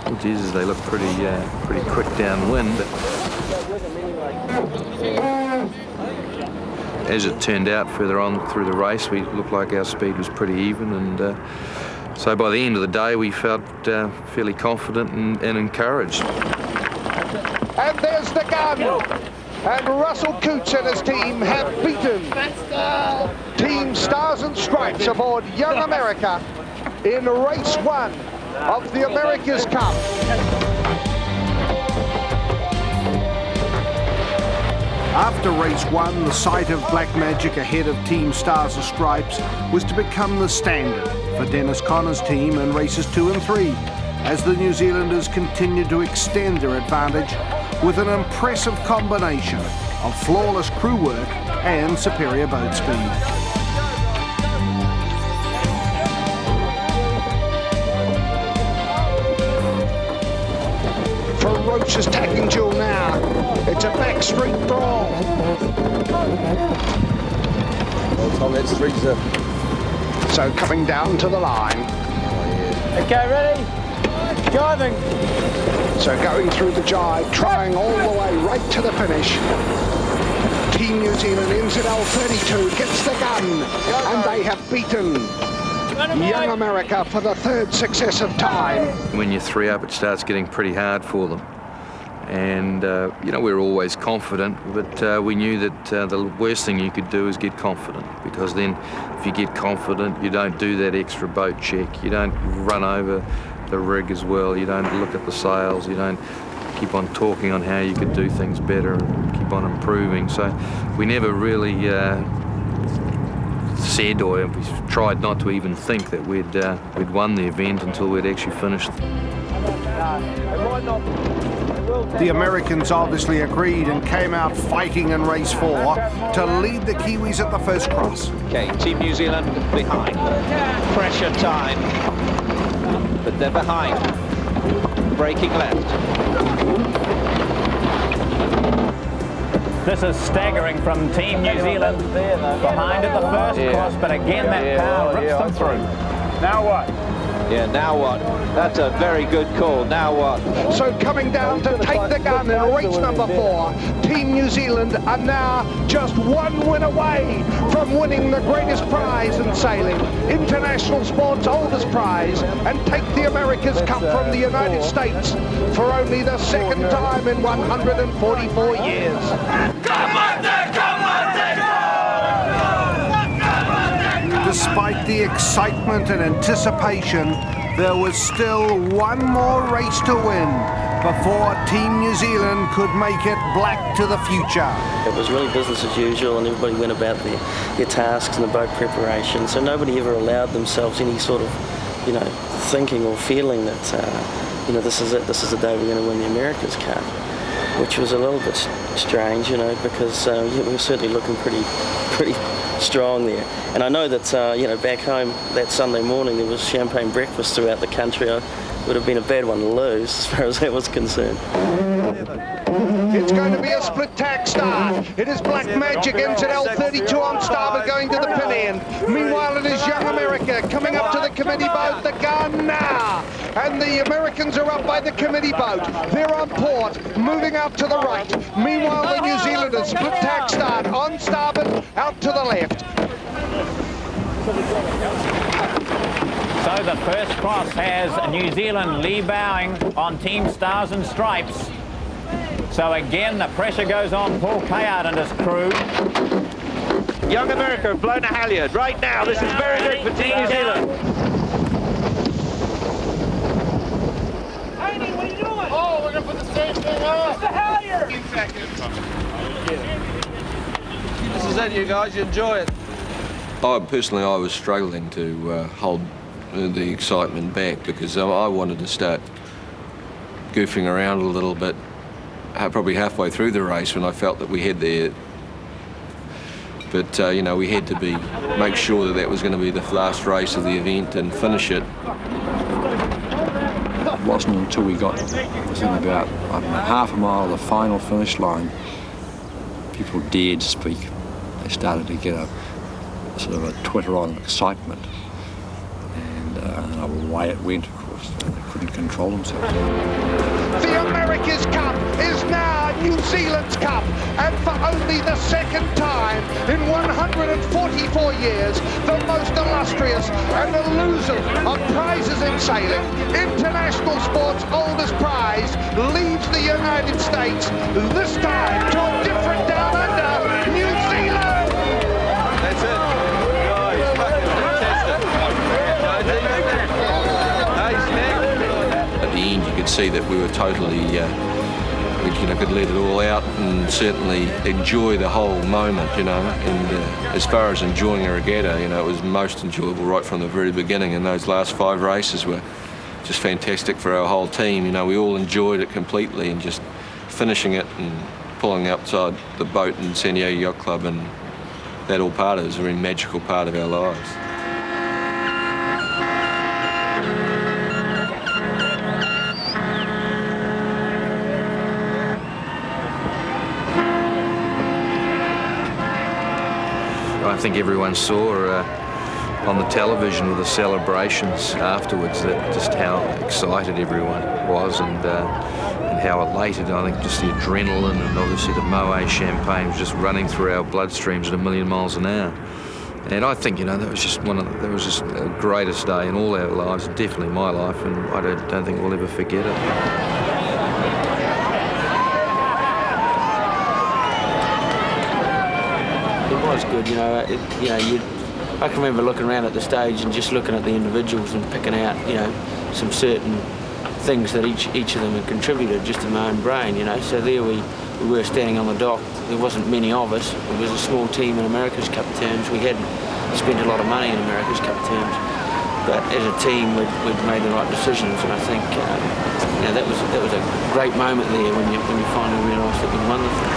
well, Jesus, they look pretty quick downwind. As it turned out, further on through the race, we looked like our speed was pretty even, and so by the end of the day, we felt fairly confident and encouraged. And there's the gun. And Russell Coutts and his team have beaten Team Stars and Stripes aboard Young America in race 1 of the America's Cup. After race 1, the sight of Black Magic ahead of Team Stars and Stripes was to become the standard for Dennis Connor's team in races 2 and 3, as the New Zealanders continued to extend their advantage with an impressive combination of flawless crew work and superior boat speed. Ferocious tacking duel now. It's a backstreet brawl. Well, Tom, let's 3-0. So coming down to the line. Okay, ready? Diving. So going through the jibe, trying all the way right to the finish. Team New Zealand, NZL 32, gets the gun, and they have beaten Young America for the 3rd successive time. When you're 3 up, it starts getting pretty hard for them. And, you know, we're always confident, but we knew that the worst thing you could do is get confident, because then if you get confident, you don't do that extra boat check, you don't run over the rig as well, you don't look at the sails, you don't keep on talking on how you could do things better and keep on improving. So we never really said, or we tried not to even think that we'd won the event until we'd actually finished. The Americans obviously agreed and came out fighting in race 4 to lead the Kiwis at the first cross. Okay, Team New Zealand behind. Pressure time. But they're behind. Braking left. This is staggering from Team New Zealand. Behind at the first cross, but again that power rips them through. Now what? Yeah, now what? That's a very good call. Now what? So coming down to take the gun in race number 4, Team New Zealand are now just one win away from winning the greatest prize in sailing, international sport's oldest prize, and take the America's Cup from the United States for only the second time in 144 years. Despite the excitement and anticipation, there was still one more race to win before Team New Zealand could make it black to the future. It was really business as usual, and everybody went about their tasks and the boat preparation, so nobody ever allowed themselves any sort of, thinking or feeling that, this is it, this is the day we're going to win the America's Cup, which was a little bit strange, because we were certainly looking pretty strong there. And I know that, back home that Sunday morning there was champagne breakfast throughout the country. It would have been a bad one to lose as far as that was concerned. It's going to be a split tack start. It is Black Magic NZL 32 on starboard going to the pin end. Meanwhile, it is Young America coming up to the committee boat, the gun now. And the Americans are up by the committee boat. They're on port, moving out to the right. Meanwhile, the New Zealanders split tack start on starboard, out to the left. So the first cross has New Zealand lee bowing on Team Stars and Stripes. So again, the pressure goes on Paul Kayard and his crew. Young America have blown a halyard right now. This is very good for Team New Zealand. Tony, what are you doing? Oh, we're going to put the same thing on. It's the halyard. This is it, you guys. You enjoy it. Personally, I was struggling to hold the excitement back because I wanted to start goofing around a little bit probably halfway through the race when I felt that we had there. But, we had to make sure that was going to be the last race of the event and finish it. It wasn't until we got within about half a mile of the final finish line, people dared speak. They started to get a sort of a twitter on excitement. And away it went, of course. They couldn't control themselves. The America's Cup is now New Zealand's Cup, and for only the second time in 144 years, the most illustrious and elusive of prizes in sailing, international sport's oldest prize, leaves the United States, this time to a different down under, New Zealand! That's it. At the end, you could see that we were totally, could let it all out and certainly enjoy the whole moment, And as far as enjoying a regatta, it was most enjoyable right from the very beginning. And those last 5 races were just fantastic for our whole team. We all enjoyed it completely, and just finishing it and pulling outside the boat in San Diego Yacht Club, and that all part of it was a very magical part of our lives. I think everyone saw on the television with the celebrations afterwards that just how excited everyone was and how elated. I think just the adrenaline and obviously the Moet champagne was just running through our bloodstreams at 1,000,000 miles an hour. And I think that was just the greatest day in all our lives, definitely my life, and I don't think we'll ever forget it. It was good, I can remember looking around at the stage and just looking at the individuals and picking out, some certain things that each of them had contributed just in my own brain, So there we were standing on the dock. There wasn't many of us. It was a small team in America's Cup terms. We hadn't spent a lot of money in America's Cup terms, but as a team we'd made the right decisions, and I think that was a great moment there when you finally realised that we won the thing.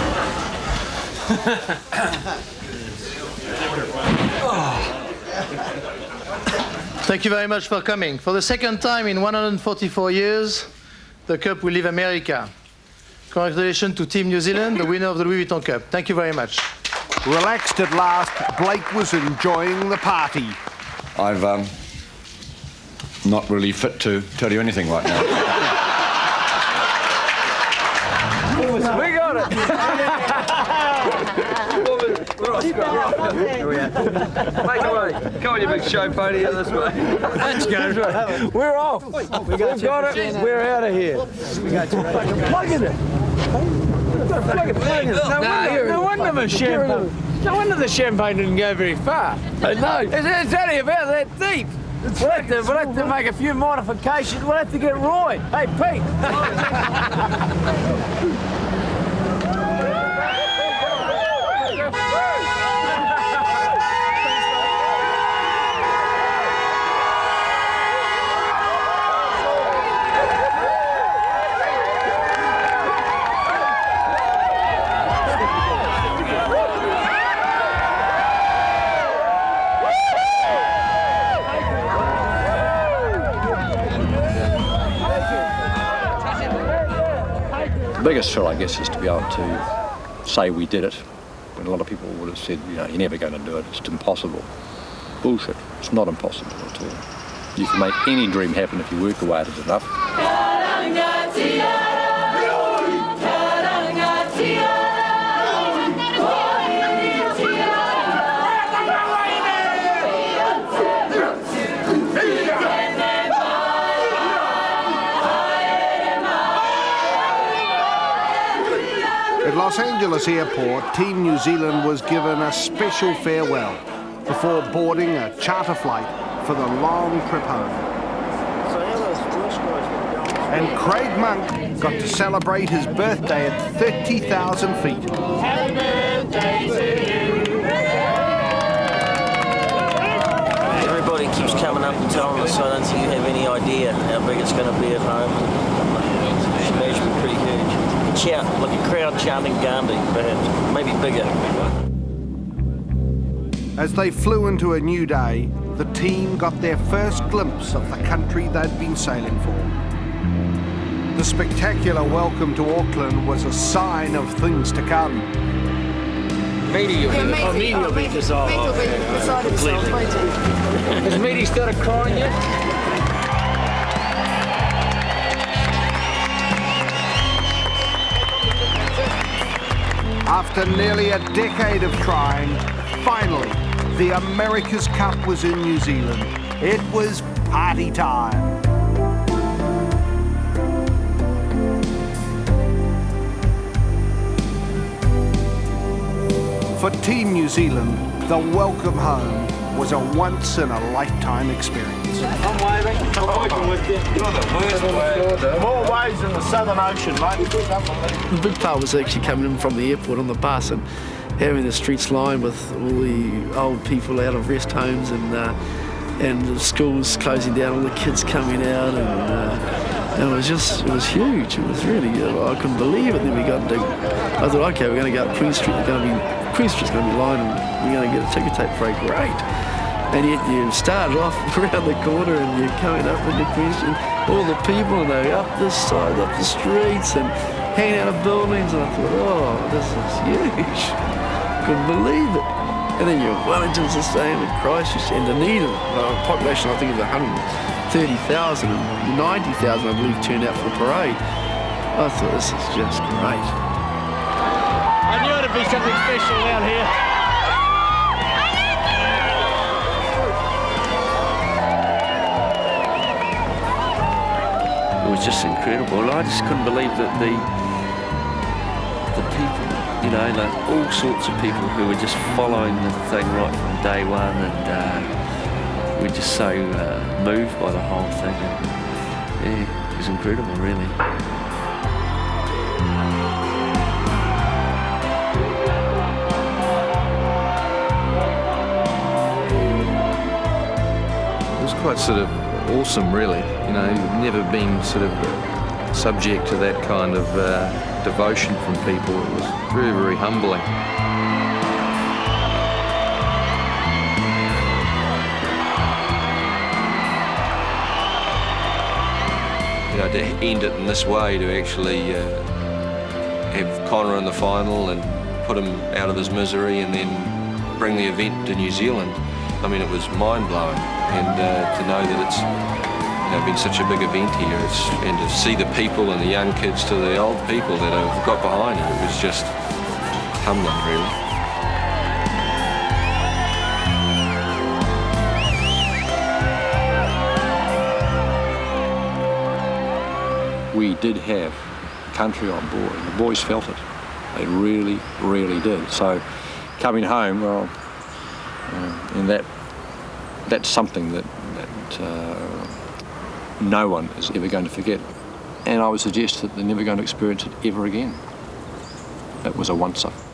Thank you very much for coming. For the second time in 144 years, the Cup will leave America. Congratulations to Team New Zealand, the winner of the Louis Vuitton Cup. Thank you very much. Relaxed at last, Blake was enjoying the party. I've not really fit to tell you anything right now. We got it! Make away. Come on, you big show pony, this way. Let's go. We're off. We've got it. We're out of here. We got you. Plug in it. No wonder the champagne didn't go very far. No. It's only about that deep. We'll have to make a few modifications. We'll have to get Roy. Hey, Pete. The biggest thrill, I guess, is to be able to say we did it, when a lot of people would have said, you know, you're never going to do it, it's impossible. Bullshit. It's not impossible at all. You can make any dream happen if you work away at it enough. At Los Angeles Airport, Team New Zealand was given a special farewell before boarding a charter flight for the long trip home. And Craig Monk got to celebrate his birthday at 30,000 feet. Happy birthday to you. Everybody keeps coming up and telling us, I don't think you have any idea how big it's going to be at home. It's imagined pretty huge. Shout, like a crowd chanting Gandhi, perhaps, maybe bigger. As they flew into a new day, the team got their first glimpse of the country they'd been sailing for. The spectacular welcome to Auckland was a sign of things to come. Meaty will be beside himself. Has Meaty started crying yet? After nearly a decade of trying, finally, the America's Cup was in New Zealand. It was party time. For Team New Zealand, the welcome home was a once-in-a-lifetime experience. I'm waving. I'm working with you. You're the worst way. More waves in the Southern Ocean, mate. The big part was actually coming in from the airport on the bus and having the streets lined with all the old people out of rest homes and the schools closing down, all the kids coming out, and it was huge. It was really, I couldn't believe it. Then we got to, I thought, okay, we're going to go up Queen Street. Queen Street's going to be lined, and we're going to get a ticker tape parade. Great. And yet you started off around the corner and you're coming up into Queen Street, all the people, and they're up this side, up the streets, and hanging out of buildings, and I thought, oh, this is huge. Couldn't believe it. And then you're Wellington's the same, and Christchurch, and Dunedin, population I think of 130,000, and 90,000 I believe turned out for the parade. I thought, this is just great. I knew it'd be something special down here. It was just incredible. I just couldn't believe that the people, you know, like all sorts of people who were just following the thing right from day one, and we're just so moved by the whole thing. And, yeah, it was incredible, really. It was quite sort of awesome, really. You know, never been sort of subject to that kind of devotion from people. It was very, very humbling. You know, to end it in this way, to actually have Connor in the final and put him out of his misery, and then bring the event to New Zealand. I mean, it was mind-blowing, and to know that been such a big event here, and to see the people and the young kids to the old people that have got behind it, it was just humbling, really. We did have country on board, and the boys felt it. They really, really did. So coming home, well, and that's something that no one is ever going to forget. And I would suggest that they're never going to experience it ever again. It was a once-off.